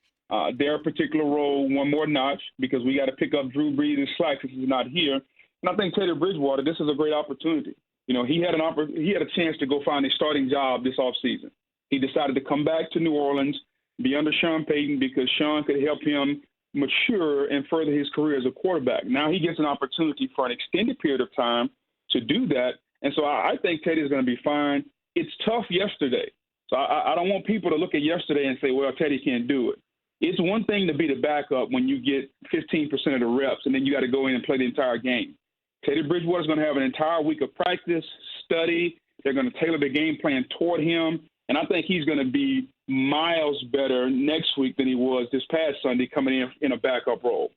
their particular role one more notch because we got to pick up Drew Brees' slack because he's not here. And I think Teddy Bridgewater, this is a great opportunity. He had a chance to go find a starting job this offseason. He decided to come back to New Orleans, be under Sean Payton because Sean could help him mature and further his career as a quarterback. Now he gets an opportunity for an extended period of time to do that. And so I think Teddy is going to be fine. It's tough yesterday. So I don't want people to look at yesterday and say, well, Teddy can't do it. It's one thing to be the backup when you get 15% of the reps and then you got to go in and play the entire game. Teddy Bridgewater is going to have an entire week of practice, study. They're going to tailor the game plan toward him. And I think he's going to be miles better next week than he was this past Sunday coming in a backup role.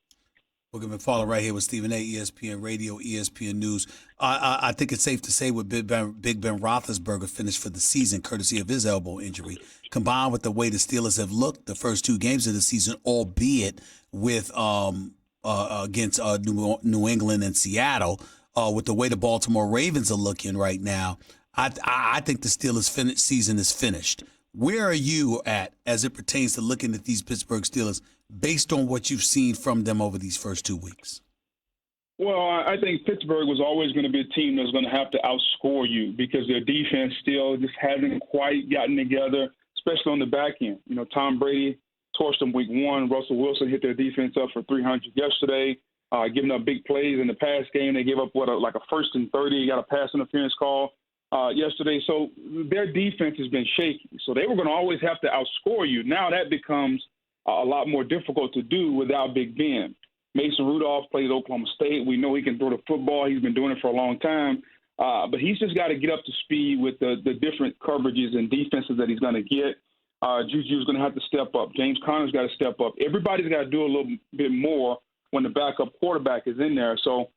Booker McFarland right here with Stephen A., ESPN Radio, ESPN News. I think it's safe to say with Big Ben Roethlisberger finished for the season, courtesy of his elbow injury, combined with the way the Steelers have looked the first 2 games of the season, albeit with against New England and Seattle, with the way the Baltimore Ravens are looking right now, I think the Steelers' season is finished. Where are you at as it pertains to looking at these Pittsburgh Steelers based on what you've seen from them over these first 2 weeks? Well, I think Pittsburgh was always going to be a team that's going to have to outscore you because their defense still just hasn't quite gotten together, especially on the back end. Tom Brady torched them week 1. Russell Wilson hit their defense up for 300 yesterday, giving up big plays in the pass game. They gave up, like a 1st and 30, got a pass interference call yesterday. So their defense has been shaky. So they were going to always have to outscore you. Now that becomes a lot more difficult to do without Big Ben. Mason Rudolph plays Oklahoma State. We know he can throw the football. He's been doing it for a long time. But he's just got to get up to speed with the different coverages and defenses that he's going to get. Juju's going to have to step up. James Conner's got to step up. Everybody's got to do a little bit more when the backup quarterback is in there. So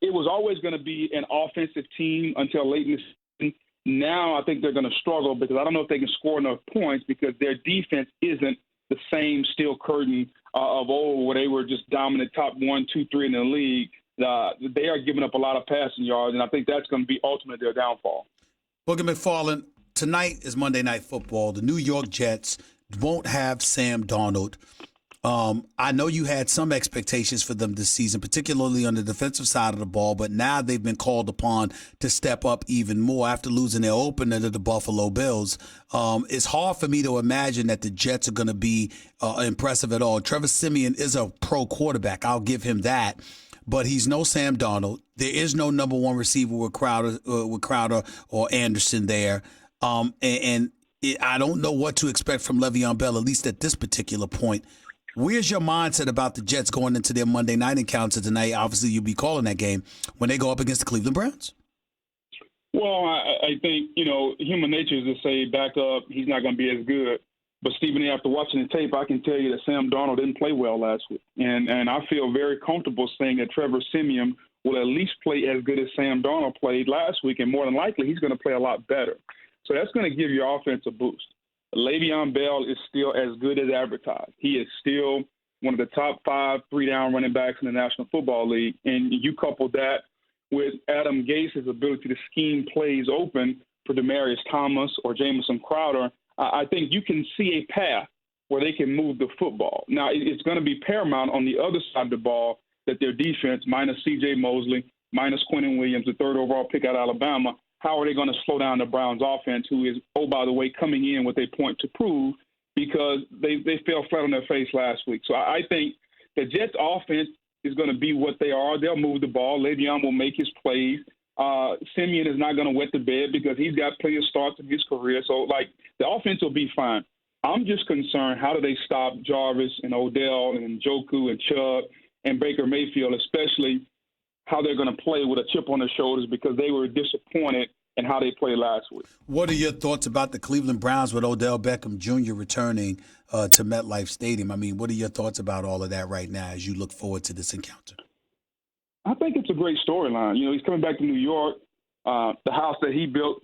it was always going to be an offensive team until late in the season. Now I think they're going to struggle because I don't know if they can score enough points because their defense isn't the same steel curtain of old where they were just dominant top 1, 2, 3 in the league. They are giving up a lot of passing yards, and I think that's going to be ultimately their downfall. Booger McFarland, tonight is Monday Night Football. The New York Jets won't have Sam Darnold. I know you had some expectations for them this season, particularly on the defensive side of the ball, but now they've been called upon to step up even more after losing their opener to the Buffalo Bills. It's hard for me to imagine that the Jets are going to be impressive at all. Trevor Siemian is a pro quarterback. I'll give him that. But he's no Sam Darnold. There is no number one receiver with Crowder or Anderson there. I don't know what to expect from Le'Veon Bell, at least at this particular point. Where's your mindset about the Jets going into their Monday night encounter tonight? Obviously, you'll be calling that game when they go up against the Cleveland Browns. Well, I think, human nature is to say back up, he's not going to be as good. But, Stephen, after watching the tape, I can tell you that Sam Darnold didn't play well last week. And I feel very comfortable saying that Trevor Siemian will at least play as good as Sam Darnold played last week, and more than likely he's going to play a lot better. So that's going to give your offense a boost. Le'Veon Bell is still as good as advertised. He is still one of the top 5 3-down running backs in the National Football League. And you couple that with Adam Gase's ability to scheme plays open for Demaryius Thomas or Jamison Crowder, I think you can see a path where they can move the football. Now, it's going to be paramount on the other side of the ball that their defense, minus C.J. Mosley, minus Quentin Williams, the 3rd overall pick out of Alabama, how are they going to slow down the Browns offense, who is, oh, by the way, coming in with a point to prove because they fell flat on their face last week. So I think the Jets offense is going to be what they are. They'll move the ball. Le'Veon will make his plays. Siemian is not going to wet the bed because he's got plenty of starts in his career. So, the offense will be fine. I'm just concerned, how do they stop Jarvis and Odell and Njoku and Chubb and Baker Mayfield, especially how they're going to play with a chip on their shoulders because they were disappointed in how they played last week. What are your thoughts about the Cleveland Browns with Odell Beckham Jr. returning to MetLife Stadium? I mean, what are your thoughts about all of that right now as you look forward to this encounter? I think it's a great storyline. He's coming back to New York, the house that he built,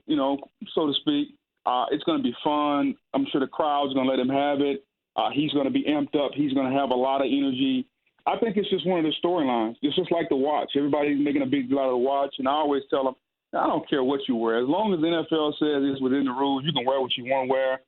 so to speak. It's going to be fun. I'm sure the crowd's going to let him have it. He's going to be amped up. He's going to have a lot of energy. I think it's just one of the storylines. It's just like the watch. Everybody's making a big deal out of the watch, and I always tell them, I don't care what you wear. As long as the NFL says it's within the rules, you can wear what you want to wear.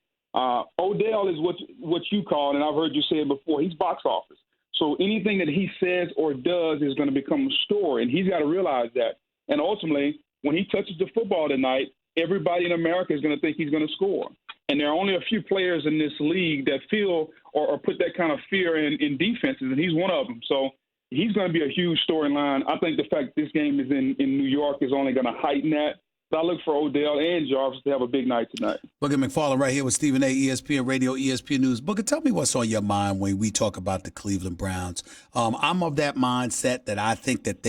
Odell is what you call, and I've heard you say it before, he's box office. So anything that he says or does is going to become a story, and he's got to realize that. And ultimately, when he touches the football tonight, everybody in America is going to think he's going to score. And there are only a few players in this league that feel or put that kind of fear in defenses, and he's one of them. So he's going to be a huge storyline. I think the fact this game is in New York is only going to heighten that. But I look for Odell and Jarvis to have a big night tonight. Booger McFarland right here with Stephen A., ESPN Radio, ESPN News. Booger, tell me what's on your mind when we talk about the Cleveland Browns. I'm of that mindset that I think that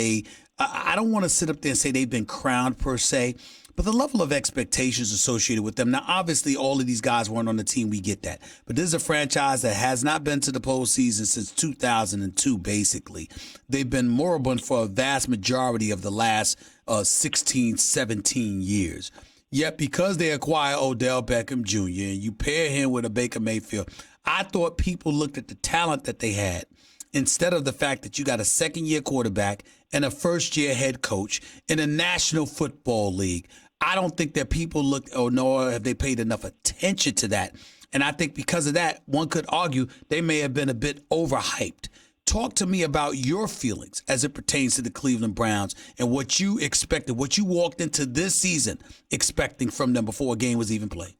I don't want to sit up there and say they've been crowned per se, but the level of expectations associated with them. Now, obviously, all of these guys weren't on the team. We get that. But this is a franchise that has not been to the postseason since 2002, basically. They've been moribund for a vast majority of the last 16, 17 years. Yet, because they acquire Odell Beckham Jr. and you pair him with a Baker Mayfield, I thought people looked at the talent that they had instead of the fact that you got a second-year quarterback and a first-year head coach in a National Football League. I don't think that people looked, nor have they paid enough attention to that. And I think because of that, one could argue they may have been a bit overhyped. Talk to me about your feelings as it pertains to the Cleveland Browns and what you expected, what you walked into this season expecting from them before a game was even played.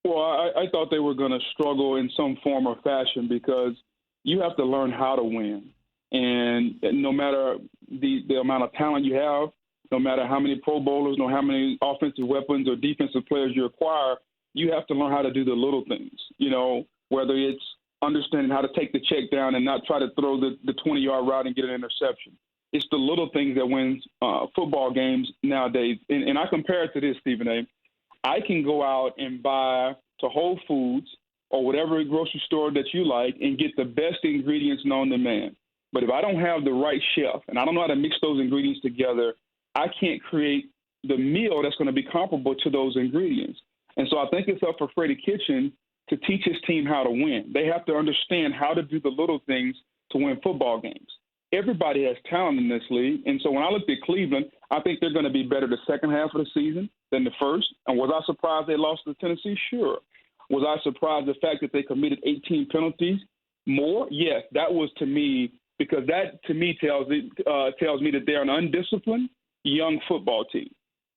Well, I thought they were going to struggle in some form or fashion because you have to learn how to win. And no matter the amount of talent you have, no matter how many Pro Bowlers, no how many offensive weapons or defensive players you acquire, you have to learn how to do the little things, whether it's understanding how to take the check down and not try to throw the 20-yard route and get an interception. It's the little things that wins football games nowadays. And I compare it to this, Stephen A. I can go out and buy to Whole Foods or whatever grocery store that you like and get the best ingredients known to man. But if I don't have the right chef and I don't know how to mix those ingredients together, I can't create the meal that's going to be comparable to those ingredients. And so I think it's up for Freddie Kitchen to teach his team how to win. They have to understand how to do the little things to win football games. Everybody has talent in this league. And so when I looked at Cleveland, I think they're going to be better the second half of the season than the first. And was I surprised they lost to Tennessee? Sure. Was I surprised the fact that they committed 18 penalties more? Yes, that was to me, because that to me tells me that they're an undisciplined young football team,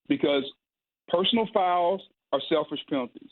because personal fouls are selfish penalties.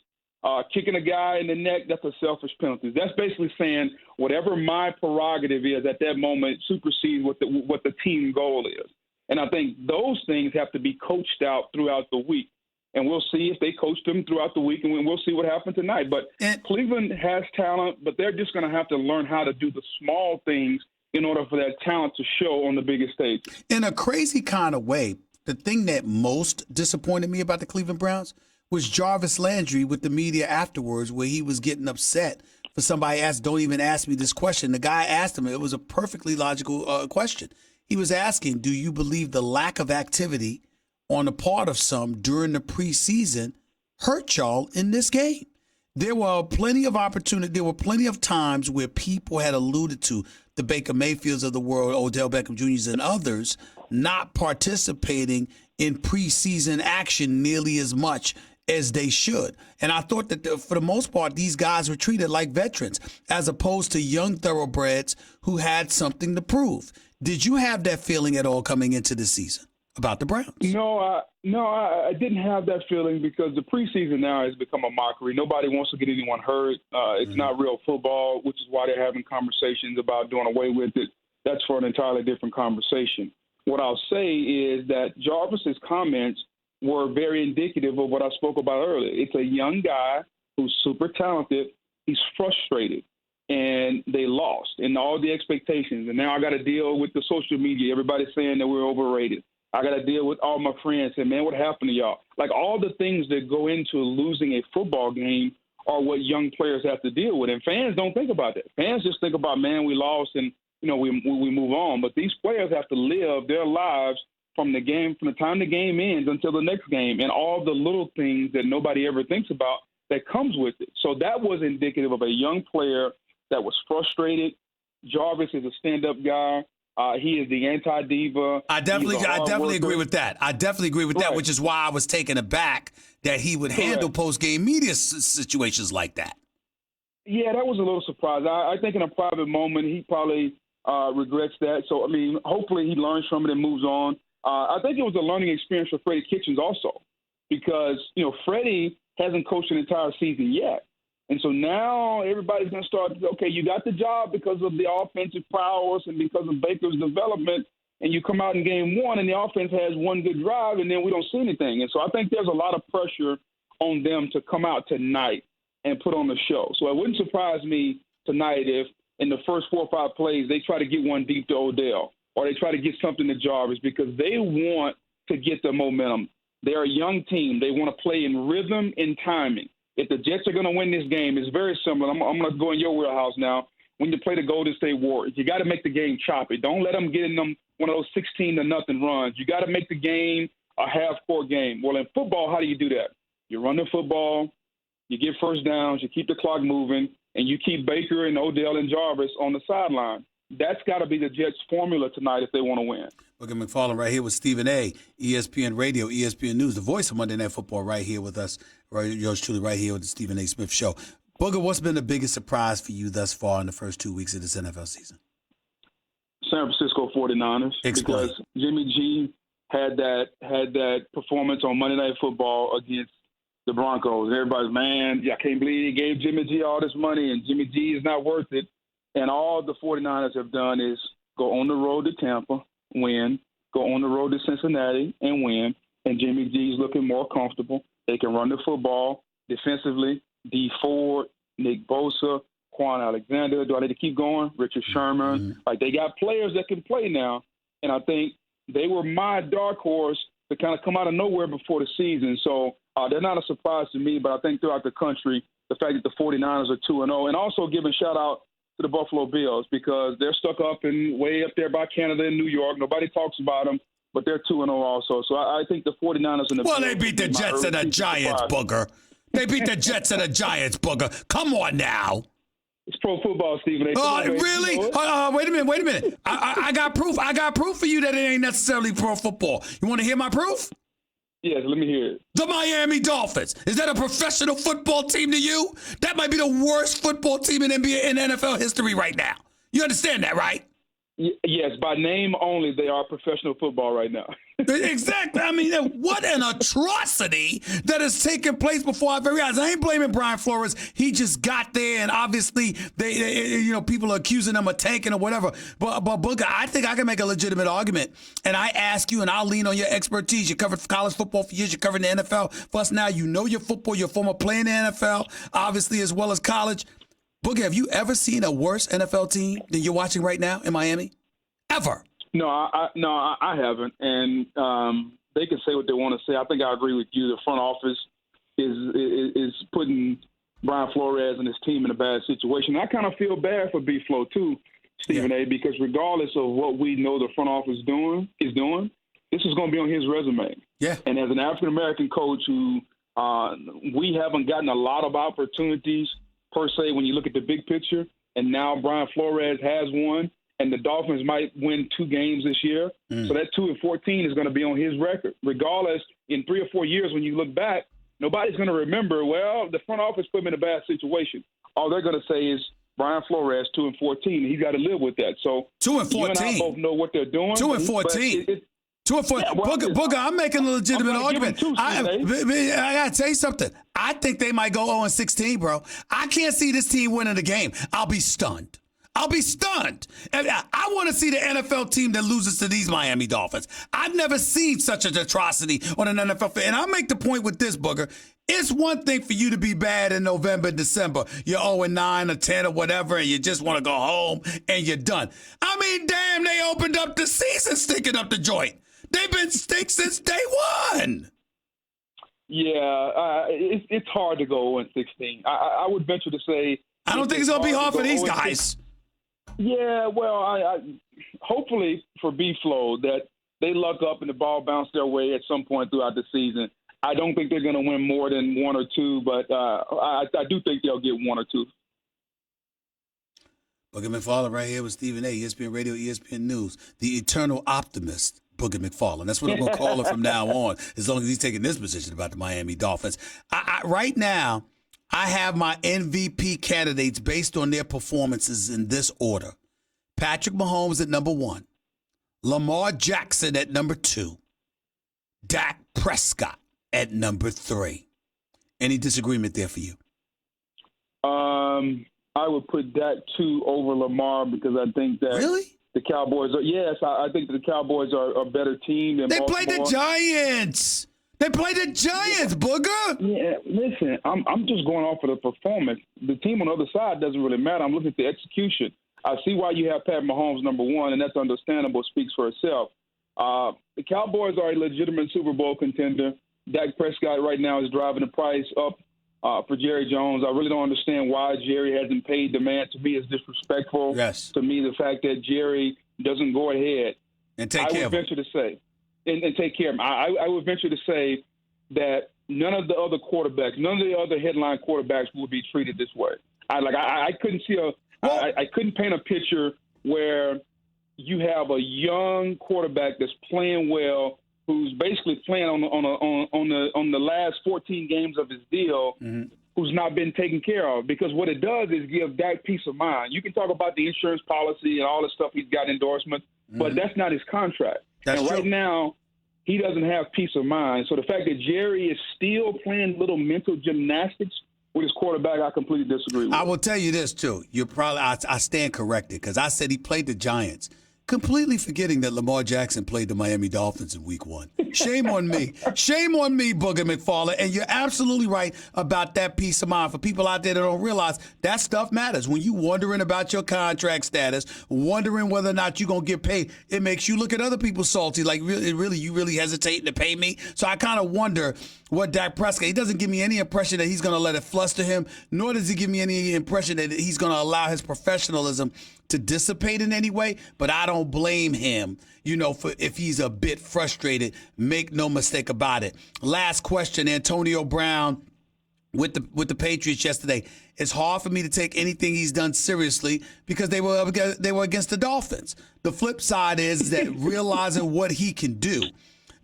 Kicking a guy in the neck, that's a selfish penalty. That's basically saying whatever my prerogative is at that moment supersedes what the team goal is. And I think those things have to be coached out throughout the week. And we'll see if they coach them throughout the week, and we'll see what happens tonight. But Cleveland has talent, but they're just going to have to learn how to do the small things in order for that talent to show on the biggest stage. In a crazy kind of way, the thing that most disappointed me about the Cleveland Browns was Jarvis Landry with the media afterwards, where he was getting upset for somebody asked, "Don't even ask me this question." The guy asked him, it was a perfectly logical question. He was asking, do you believe the lack of activity on the part of some during the preseason hurt y'all in this game? There were plenty of opportunity. There were plenty of times where people had alluded to the Baker Mayfields of the world, Odell Beckham Jr.'s and others, not participating in preseason action nearly as much as they should. And I thought that for the most part, these guys were treated like veterans as opposed to young thoroughbreds who had something to prove. Did you have that feeling at all coming into this season about the Browns? No, I didn't have that feeling, because the preseason now has become a mockery. Nobody wants to get anyone hurt. It's not real football, which is why they're having conversations about doing away with it. That's for an entirely different conversation. What I'll say is that Jarvis's comments were very indicative of what I spoke about earlier. It's a young guy who's super talented. He's frustrated, and they lost in all the expectations. And now I got to deal with the social media. Everybody's saying that we're overrated. I got to deal with all my friends saying, man, what happened to y'all? Like, all the things that go into losing a football game are what young players have to deal with. And fans don't think about that. Fans just think about, man, we lost and, we move on. But these players have to live their lives from the time the game ends until the next game, and all the little things that nobody ever thinks about that comes with it. So that was indicative of a young player that was frustrated. Jarvis is a stand-up guy. He is the anti-diva. I definitely agree with that. That, which is why I was taken aback that he would handle post-game media situations like that. Yeah, that was a little surprise. I think in a private moment he probably regrets that. So, hopefully he learns from it and moves on. I think it was a learning experience for Freddie Kitchens also, because, Freddie hasn't coached an entire season yet. And so now everybody's going to start, okay, you got the job because of the offensive prowess and because of Baker's development, and you come out in game one and the offense has one good drive and then we don't see anything. And so I think there's a lot of pressure on them to come out tonight and put on the show. So it wouldn't surprise me tonight if in the first 4 or 5 plays they try to get one deep to Odell, or they try to get something to Jarvis, because they want to get the momentum. They're a young team. They want to play in rhythm and timing. If the Jets are going to win this game, it's very simple. I'm going to go in your wheelhouse now. When you play the Golden State Warriors, you got to make the game choppy. Don't let them get in one of those 16-0 runs. You got to make the game a half-court game. Well, in football, how do you do that? You run the football, you get first downs, you keep the clock moving, and you keep Baker and Odell and Jarvis on the sideline. That's got to be the Jets' formula tonight if they want to win. Look at McFarland right here with Stephen A., ESPN Radio, ESPN News, the voice of Monday Night Football, right here with us, right, yours truly, right here with the Stephen A. Smith Show. Booger, what's been the biggest surprise for you thus far in the first 2 weeks of this NFL season? San Francisco 49ers. Explain. Because Jimmy G had that performance on Monday Night Football against the Broncos. And everybody's, man, I can't believe he gave Jimmy G all this money, and Jimmy G is not worth it. And all the 49ers have done is go on the road to Tampa, win, go on the road to Cincinnati and win, and Jimmy G's looking more comfortable. They can run the football defensively. D. Ford, Nick Bosa, Quan Alexander. Do I need to keep going? Richard Sherman. Mm-hmm. Like, they got players that can play now, and I think they were my dark horse to kind of come out of nowhere before the season. So they're not a surprise to me, but I think throughout the country, the fact that the 49ers are 2-0, and also giving shout-out to the Buffalo Bills, because they're stuck up and way up there by Canada and New York. Nobody talks about them, but they're 2-0 also. So I think the 49ers and the Well, Bills they beat the would be my Jets and the early Giants, surprise. booger. They beat the Jets and the Giants, booger. Come on now. It's pro football, Stephen A. Oh, Come on, really? you know it. Wait a minute. I got proof. I got proof for you that it ain't necessarily pro football. You want to hear my proof? Yes, let me hear it. The Miami Dolphins. Is that a professional football team to you? That might be the worst football team in NBA and NFL history right now. You understand that, right? Yes, by name only, they are professional football right now. Exactly. I mean, what an atrocity that has taken place before our very eyes. I ain't blaming Brian Flores. He just got there, and obviously, people are accusing him of tanking or whatever. But Booker, I think I can make a legitimate argument. And I ask you, and I'll lean on your expertise. You covered college football for years. You covered the NFL for us now. You know your football. You're a former player in the NFL, obviously, as well as college. Booker, have you ever seen a worse NFL team than you're watching right now in Miami? Ever? No, I haven't, and they can say what they want to say. I think I agree with you. The front office is putting Brian Flores and his team in a bad situation. I kind of feel bad for B-Flow too, Stephen A. Because regardless of what we know the front office is doing, this is going to be on his resume. Yeah. And as an African American coach, who we haven't gotten a lot of opportunities per se when you look at the big picture, and now Brian Flores has one. And the Dolphins might win 2 games this year. So that 2-14 is going to be on his record. Regardless, in 3 or 4 years when you look back, nobody's going to remember, well, the front office put him in a bad situation. All they're going to say is Brian Flores, 2-14. He's got to live with that. So 2-14. You and I both know what they're doing. 2-14. 2-14. Yeah, well, Booger, I'm making a legitimate argument. I got to tell you something. I think they might go 0-16, bro. I can't see this team winning the game. I'll be stunned. And I want to see the NFL team that loses to these Miami Dolphins. I've never seen such an atrocity on an NFL field. And I'll make the point with this, Booger. It's one thing for you to be bad in November, December. You're 0-9 or 10 or whatever, and you just want to go home and you're done. I mean, damn, they opened up the season stinking up the joint. They've been stink since day one. Yeah, it's hard to go 0-16. I would venture to say. I don't think it's going to be hard for these guys. Yeah, well, I hopefully for B-Flow that they luck up and the ball bounce their way at some point throughout the season. I don't think they're going to win more than 1 or 2, but I do think they'll get 1 or 2. Booger McFarland right here with Stephen A., ESPN Radio, ESPN News, the eternal optimist, Booger McFarland. That's what I'm going to call him from now on, as long as he's taking this position about the Miami Dolphins. Right now, I have my MVP candidates based on their performances in this order. Patrick Mahomes at number 1. Lamar Jackson at number 2. Dak Prescott at number 3. Any disagreement there for you? I would put Dak 2 over Lamar because I think that the Cowboys are – yes, I think that the Cowboys are a better team than Baltimore. They played the Giants. Booger. Yeah, listen, I'm just going off of the performance. The team on the other side doesn't really matter. I'm looking at the execution. I see why you have Pat Mahomes number 1, and that's understandable. Speaks for itself. The Cowboys are a legitimate Super Bowl contender. Dak Prescott right now is driving the price up for Jerry Jones. I really don't understand why Jerry hasn't paid the man. To me, it's disrespectful. Yes. To me, the fact that Jerry doesn't go ahead and take care of him. And take care of him. I would venture to say that none of the other quarterbacks, none of the other headline quarterbacks would be treated this way. I couldn't see I couldn't paint a picture where you have a young quarterback that's playing well, who's basically playing on the last 14 games of his deal, who's not been taken care of. Because what it does is give Dak peace of mind. You can talk about the insurance policy and all the stuff he's got endorsement, but that's not his contract. That's and true. Right now, he doesn't have peace of mind. So the fact that Jerry is still playing little mental gymnastics with his quarterback, I completely disagree with. I will tell you this, too. I stand corrected because I said he played the Giants, completely forgetting that Lamar Jackson played the Miami Dolphins in Week 1. Shame on me. Shame on me, Booger McFarland. And you're absolutely right about that peace of mind. For people out there that don't realize, that stuff matters. When you wondering about your contract status, wondering whether or not you're going to get paid, it makes you look at other people salty, like, you really hesitating to pay me? So I kind of wonder what Dak Prescott, he doesn't give me any impression that he's going to let it fluster him, nor does he give me any impression that he's going to allow his professionalism to dissipate in any way, but I don't blame him. if he's a bit frustrated. Make no mistake about it. Last question, Antonio Brown with the Patriots yesterday. It's hard for me to take anything he's done seriously because they were against the Dolphins. The flip side is that realizing what he can do,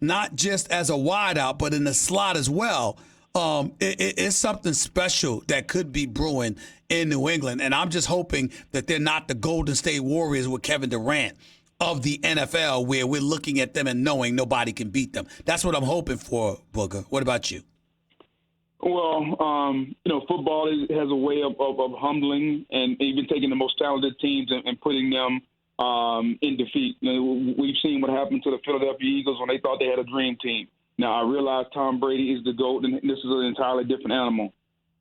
not just as a wideout, but in the slot as well, it's something special that could be brewing in New England. And I'm just hoping that they're not the Golden State Warriors with Kevin Durant of the NFL, where we're looking at them and knowing nobody can beat them. That's what I'm hoping for, Booger. What about you? Well, football has a way of humbling and even taking the most talented teams and putting them in defeat. We've seen what happened to the Philadelphia Eagles when they thought they had a dream team. Now, I realize Tom Brady is the GOAT, and this is an entirely different animal.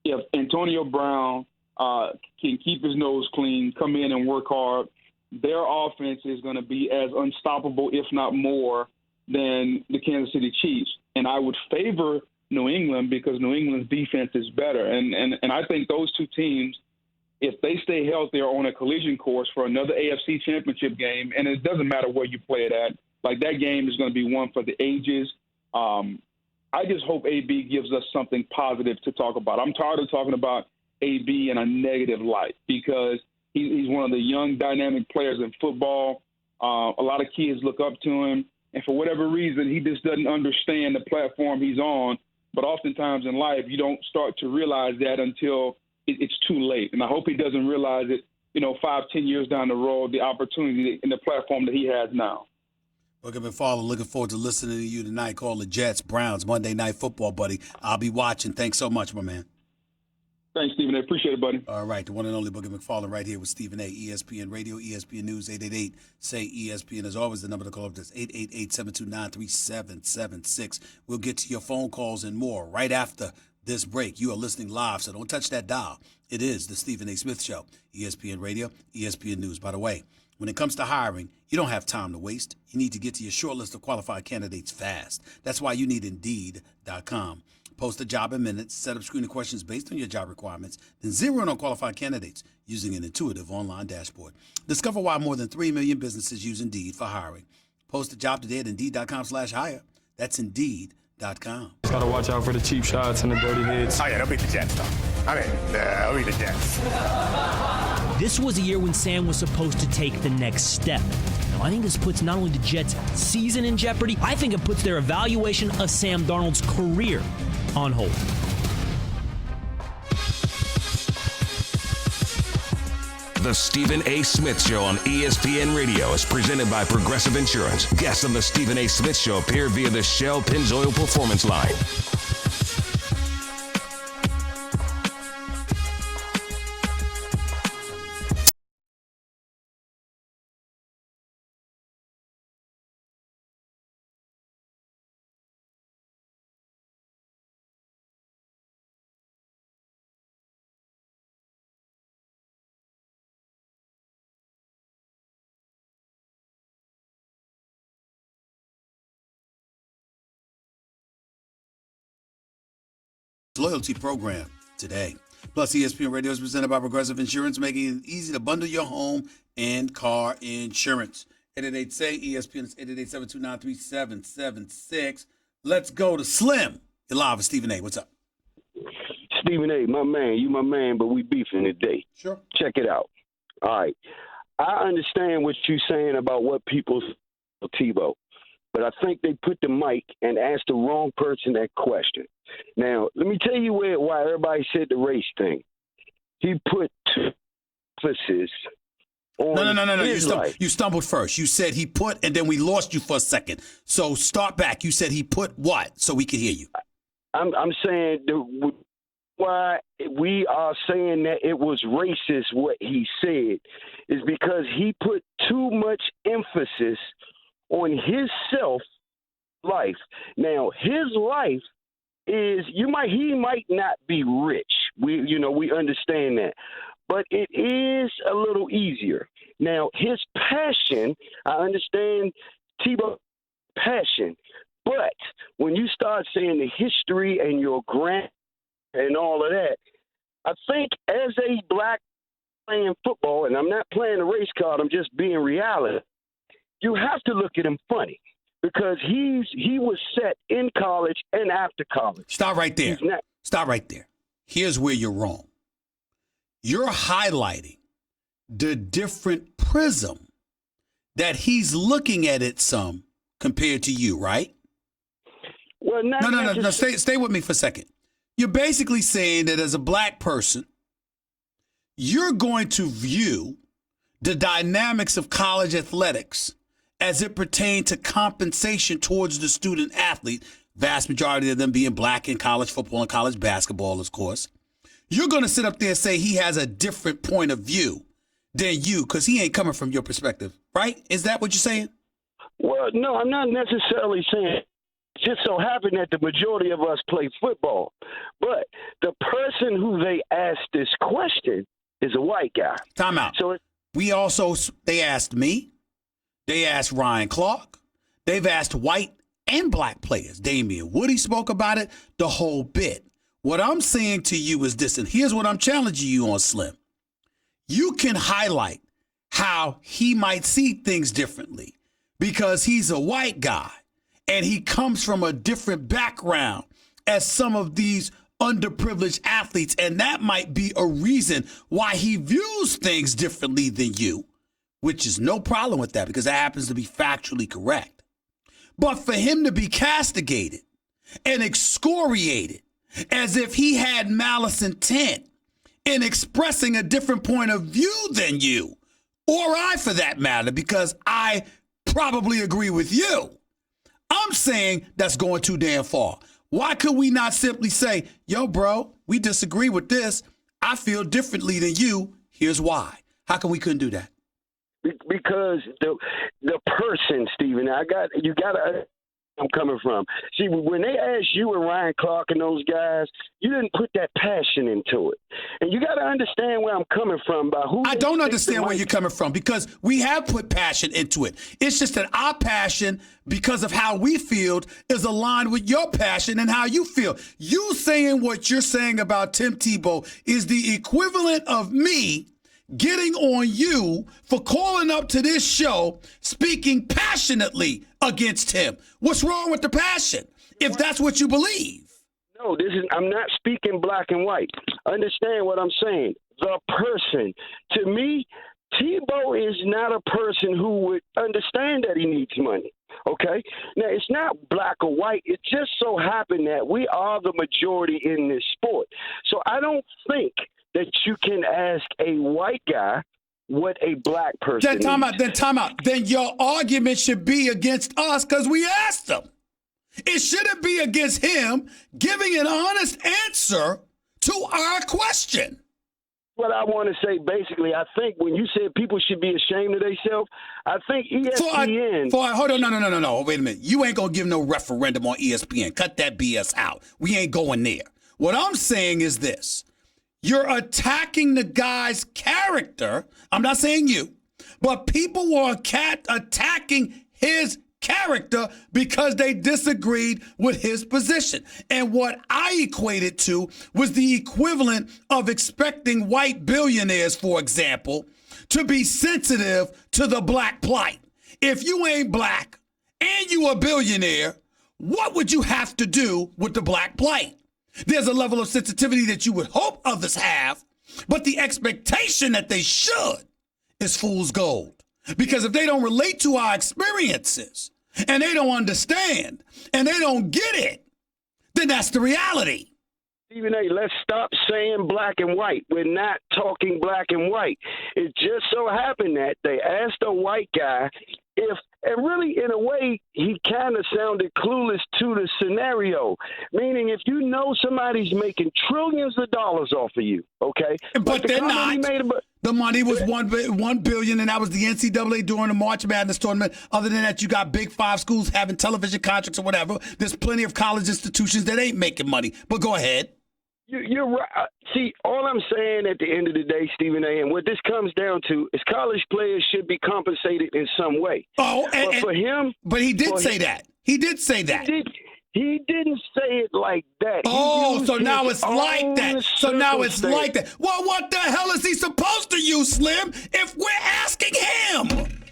If Antonio Brown can keep his nose clean, come in and work hard, their offense is going to be as unstoppable, if not more, than the Kansas City Chiefs. And I would favor New England because New England's defense is better. And I think those two teams, if they stay healthy, are on a collision course for another AFC championship game. And it doesn't matter where you play it at. Like, that game is going to be one for the ages. I just hope AB gives us something positive to talk about. I'm tired of talking about AB in a negative light because he's one of the young, dynamic players in football. A lot of kids look up to him. And for whatever reason, he just doesn't understand the platform he's on. But oftentimes in life, you don't start to realize that until it's too late. And I hope he doesn't realize it, 5-10 years down the road, the opportunity and the platform that he has now. Booger McFarland, looking forward to listening to you tonight. Call the Jets, Browns, Monday Night Football, buddy. I'll be watching. Thanks so much, my man. Thanks, Stephen A. Appreciate it, buddy. All right, the one and only Booger McFarland right here with Stephen A. ESPN Radio, ESPN News, 888-SAY-ESPN. As always, the number to call up is 888-729-3776. We'll get to your phone calls and more right after this break. You are listening live, so don't touch that dial. It is the Stephen A. Smith Show, ESPN Radio, ESPN News. By the way, when it comes to hiring, you don't have time to waste. You need to get to your short list of qualified candidates fast. That's why you need Indeed.com. Post a job in minutes, set up screening questions based on your job requirements, then zero in on qualified candidates using an intuitive online dashboard. Discover why more than 3 million businesses use Indeed for hiring. Post a job today at Indeed.com/hire. That's Indeed.com. Got to watch out for the cheap shots and the dirty hits. Oh, yeah, they'll beat the Jets, though. They'll beat the Jets. This was a year when Sam was supposed to take the next step. Now, I think this puts not only the Jets' season in jeopardy, I think it puts their evaluation of Sam Darnold's career on hold. The Stephen A. Smith Show on ESPN Radio is presented by Progressive Insurance. Guests on the Stephen A. Smith Show appear via the Shell Pennzoil Performance Line. Loyalty program today. Plus, ESPN Radio is presented by Progressive Insurance, making it easy to bundle your home and car insurance. 888-SAY-ESPN is 888-729-3776. Let's go to Slim. You're live with Stephen A. What's up? Stephen A., my man, you my man, but we beefing today. Sure. Check it out. All right. I understand what you're saying about what people Tebow, but I think they put the mic and asked the wrong person that question. Now, let me tell you why everybody said the race thing. He put emphasis on No. his life. You stumbled first. You said he put, and then we lost you for a second. So start back. You said he put what? So we could hear you. I'm saying why we are saying that it was racist what he said is because he put too much emphasis on his self-life. Now, his life is he might not be rich. We understand that. But it is a little easier. Now, his passion, I understand Tebow's passion, but when you start saying the history and your grand and all of that, I think as a black playing football, and I'm not playing a race card, I'm just being reality, you have to look at him funny because he was set in college and after college. Stop right there. Stop right there. Here's where you're wrong. You're highlighting the different prism that he's looking at it some compared to you, right? Well, No. Stay with me for a second. You're basically saying that as a black person, you're going to view the dynamics of college athletics as it pertains to compensation towards the student athlete, vast majority of them being black in college football and college basketball, of course. You're going to sit up there and say he has a different point of view than you because he ain't coming from your perspective, right? Is that what you're saying? Well, no, I'm not necessarily saying. It just so happened that the majority of us play football. But the person who they asked this question is a white guy. Time out. So they asked me. They asked Ryan Clark. They've asked white and black players. Damian Woody spoke about it, the whole bit. What I'm saying to you is this, and here's what I'm challenging you on, Slim. You can highlight how he might see things differently because he's a white guy and he comes from a different background as some of these underprivileged athletes, and that might be a reason why he views things differently than you, which is no problem with that because that happens to be factually correct. But for him to be castigated and excoriated as if he had malice intent in expressing a different point of view than you, or I for that matter, because I probably agree with you, I'm saying that's going too damn far. Why could we not simply say, yo, bro, we disagree with this. I feel differently than you. Here's why. How come we couldn't do that? Because the person, Stephen, you got to I'm coming from. See, when they asked you and Ryan Clark and those guys, you didn't put that passion into it. And you got to understand where I'm coming from by who. I don't understand where you're coming from because we have put passion into it. It's just that our passion, because of how we feel, is aligned with your passion and how you feel. You saying what you're saying about Tim Tebow is the equivalent of me getting on you for calling up to this show speaking passionately against him. What's wrong with the passion if that's what you believe? No, I'm not speaking black and white. Understand what I'm saying. The person. To me, Tebow is not a person who would understand that he needs money. Okay? Now, it's not black or white. It just so happened that we are the majority in this sport. So I don't think that you can ask a white guy what a black person Then time out. Then your argument should be against us because we asked him. It shouldn't be against him giving an honest answer to our question. What I want to say, basically, I think when you said people should be ashamed of themselves, I think ESPN... Hold on, no. Wait a minute. You ain't going to give no referendum on ESPN. Cut that BS out. We ain't going there. What I'm saying is this. You're attacking the guy's character. I'm not saying you, but people were attacking his character because they disagreed with his position. And what I equated to was the equivalent of expecting white billionaires, for example, to be sensitive to the black plight. If you ain't black and you a billionaire, what would you have to do with the black plight? There's a level of sensitivity that you would hope others have, but the expectation that they should is fool's gold. Because if they don't relate to our experiences and they don't understand and they don't get it, then that's the reality. Stephen A., let's stop saying black and white. We're not talking black and white. It just so happened that they asked a white guy if, and really in a way, he kind of sounded clueless to the scenario. Meaning if you know somebody's making trillions of dollars off of you, okay? But they're not. The money was $1 billion, and that was the NCAA during the March Madness tournament. Other than that, you got Big Five schools having television contracts or whatever. There's plenty of college institutions that ain't making money. But go ahead. You're right. See, all I'm saying at the end of the day, Stephen A., and what this comes down to is college players should be compensated in some way. But for him, but he did say that. He did say that. He didn't say it like that. So now it's like that. Well, what the hell is he supposed to use, Slim, if we're asking him?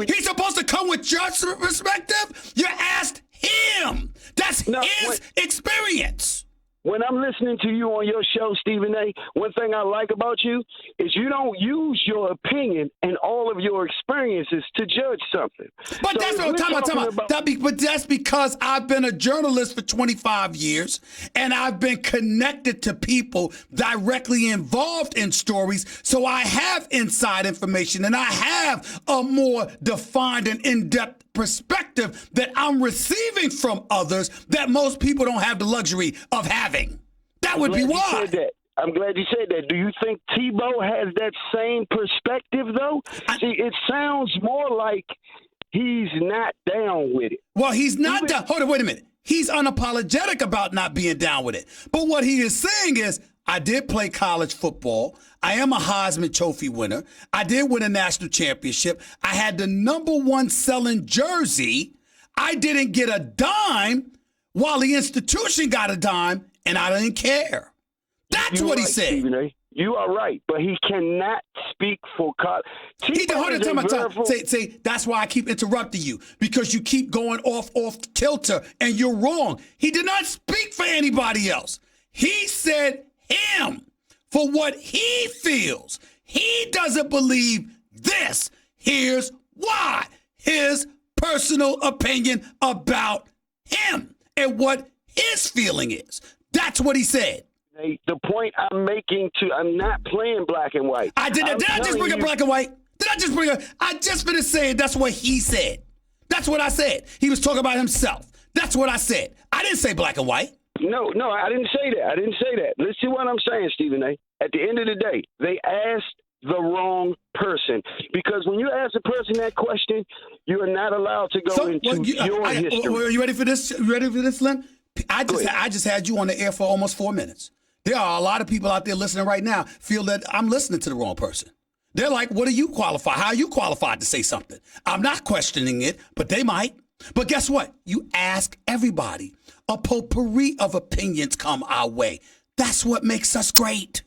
He's supposed to come with your perspective? You asked him. That's his experience. When I'm listening to you on your show, Stephen A., one thing I like about you is you don't use your opinion and all of your experiences to judge something. But So that's what I'm talking about. But that's because I've been a journalist for 25 years, and I've been connected to people directly involved in stories, so I have inside information, and I have a more defined and in-depth perspective that I'm receiving from others that most people don't have the luxury of having. That would be why. I'm glad you said that. Do you think Tebow has that same perspective, though? See, it sounds more like he's not down with it. Well, he's not down. Hold on, wait a minute. He's unapologetic about not being down with it. But what he is saying is, I did play college football. I am a Heisman Trophy winner. I did win a national championship. I had the #1 selling jersey. I didn't get a dime while the institution got a dime, and I didn't care. That's what he said. Stephen A. You are right, but he cannot speak for college. Say, that's why I keep interrupting you, because you keep going off kilter, and you're wrong. He did not speak for anybody else. He said him for what he feels. He doesn't believe this. Here's why. His personal opinion about him and what his feeling is. That's what he said. The point I'm making I'm not playing black and white. Did I just bring up black and white? I just finished saying that's what he said. That's what I said. He was talking about himself. That's what I said. I didn't say black and white. No, I didn't say that. Listen to what I'm saying, Stephen A. At the end of the day, they asked the wrong person. Because when you ask a person that question, you are not allowed to go into your history. Are you ready for this? You ready for this, Slim? I just had you on the air for almost 4 minutes. There are a lot of people out there listening right now feel that I'm listening to the wrong person. They're like, what do you qualify? How are you qualified to say something? I'm not questioning it, but they might. But guess what? You ask everybody. A potpourri of opinions come our way. That's what makes us great.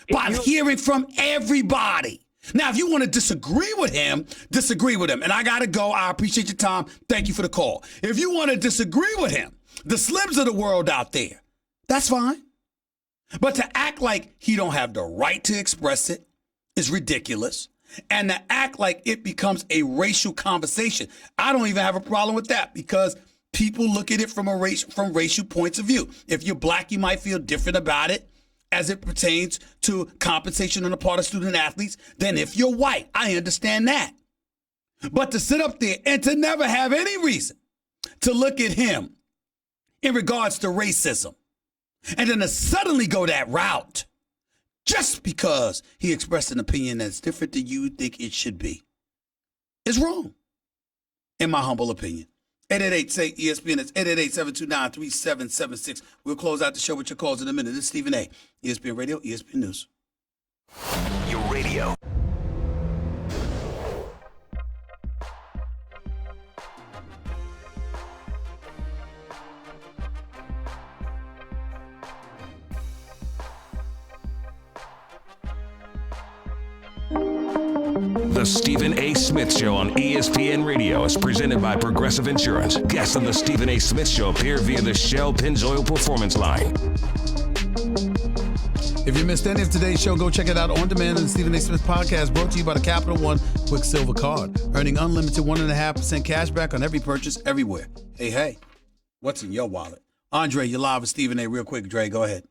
By hearing from everybody. Now, if you want to disagree with him, disagree with him. And I got to go. I appreciate your time. Thank you for the call. If you want to disagree with him, the Slims of the world out there, that's fine. But to act like he don't have the right to express it is ridiculous. And to act like it becomes a racial conversation, I don't even have a problem with that, because people look at it from racial points of view. If you're black, you might feel different about it as it pertains to compensation on the part of student athletes than if you're white. I understand that. But to sit up there and to never have any reason to look at him in regards to racism, and then to suddenly go that route just because he expressed an opinion that's different than you think it should be, is wrong, in my humble opinion. 888-SAY-ESPN. It's 888-729-3776. We'll close out the show with your calls in a minute. This is Stephen A. ESPN Radio, ESPN News. Your radio. The Stephen A. Smith Show on ESPN Radio is presented by Progressive Insurance. Guests on the Stephen A. Smith Show appear via the Shell Pennzoil Performance Line. If you missed any of today's show, go check it out on demand on the Stephen A. Smith Podcast, brought to you by the Capital One Quicksilver Card, earning unlimited 1.5% cash back on every purchase everywhere. Hey, what's in your wallet? Andre, you're live with Stephen A. Real quick, Dre, go ahead.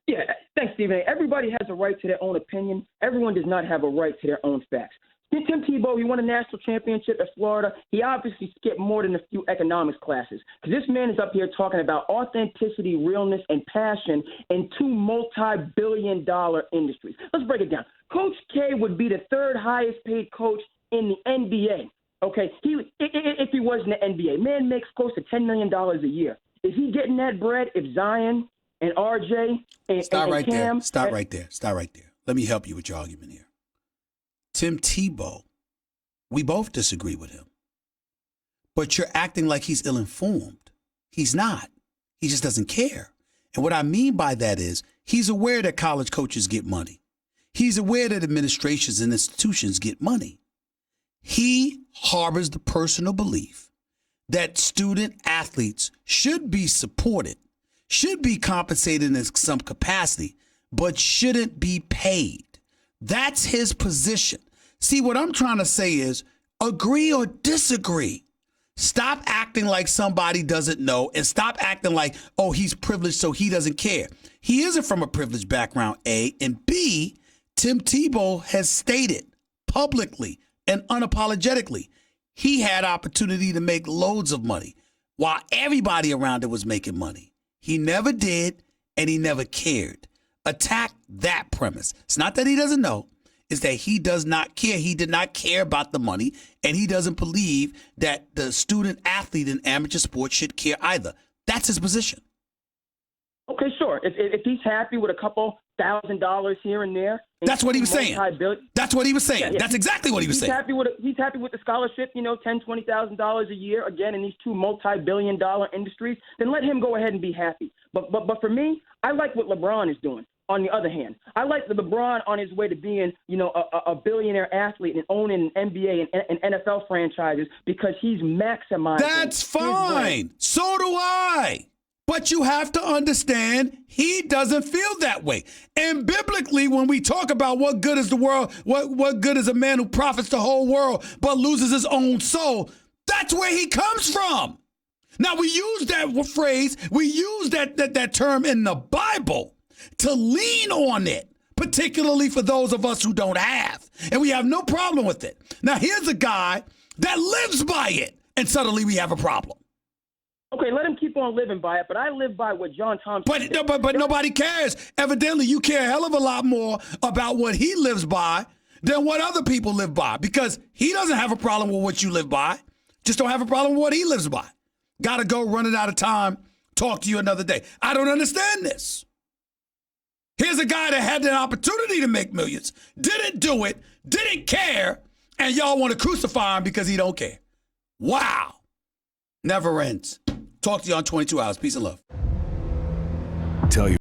Yeah, thanks, Stephen A. Everybody has a right to their own opinion. Everyone does not have a right to their own facts. Tim Tebow, he won a national championship at Florida. He obviously skipped more than a few economics classes, because this man is up here talking about authenticity, realness, and passion in two multi-billion-dollar industries. Let's break it down. Coach K would be the third highest-paid coach in the NBA. Okay, if he was in the NBA, man makes close to $10 million a year. Is he getting that bread if Zion and RJ and Stop right Cam? there. Stop right there. Let me help you with your argument here. Tim Tebow, we both disagree with him. But you're acting like he's ill-informed. He's not. He just doesn't care. And what I mean by that is he's aware that college coaches get money. He's aware that administrations and institutions get money. he harbors the personal belief that student athletes should be supported, should be compensated in some capacity, but shouldn't be paid. That's his position. See, what I'm trying to say is agree or disagree. Stop acting like somebody doesn't know and stop acting like, oh, he's privileged so he doesn't care. He isn't from a privileged background, A. And B, Tim Tebow has stated publicly and unapologetically he had opportunity to make loads of money while everybody around it was making money. He never did and he never cared. Attack that premise. It's not that he doesn't know. Is that he does not care. He did not care about the money, and he doesn't believe that the student athlete in amateur sports should care either. That's his position. Okay, sure. If he's happy with a couple $1,000 here and there, that's what he was saying. That's what he was saying. Yeah. That's exactly what he was saying. He's happy with the scholarship, $10,000, $20,000 a year, again, in these two multi-billion-dollar industries. Then let him go ahead and be happy. But for me, I like what LeBron is doing. On the other hand, I like the LeBron on his way to being, a billionaire athlete and owning NBA and NFL franchises because he's maximizing. That's fine. So do I. But you have to understand he doesn't feel that way. And biblically, when we talk about what good is the world, what good is a man who profits the whole world but loses his own soul, that's where he comes from. Now, we use that phrase, we use that term in the Bible to lean on it, particularly for those of us who don't have. And we have no problem with it. Now, here's a guy that lives by it, and suddenly we have a problem. Okay, let him keep on living by it, but I live by what John Thompson said. But nobody cares. Evidently, you care a hell of a lot more about what he lives by than what other people live by, because he doesn't have a problem with what you live by. Just don't have a problem with what he lives by. Got to go, running out of time. Talk to you another day. I don't understand this. Here's a guy that had an opportunity to make millions, didn't do it, didn't care, and y'all want to crucify him because he don't care. Wow. Never ends. Talk to you on 22 Hours. Peace and love. Tell you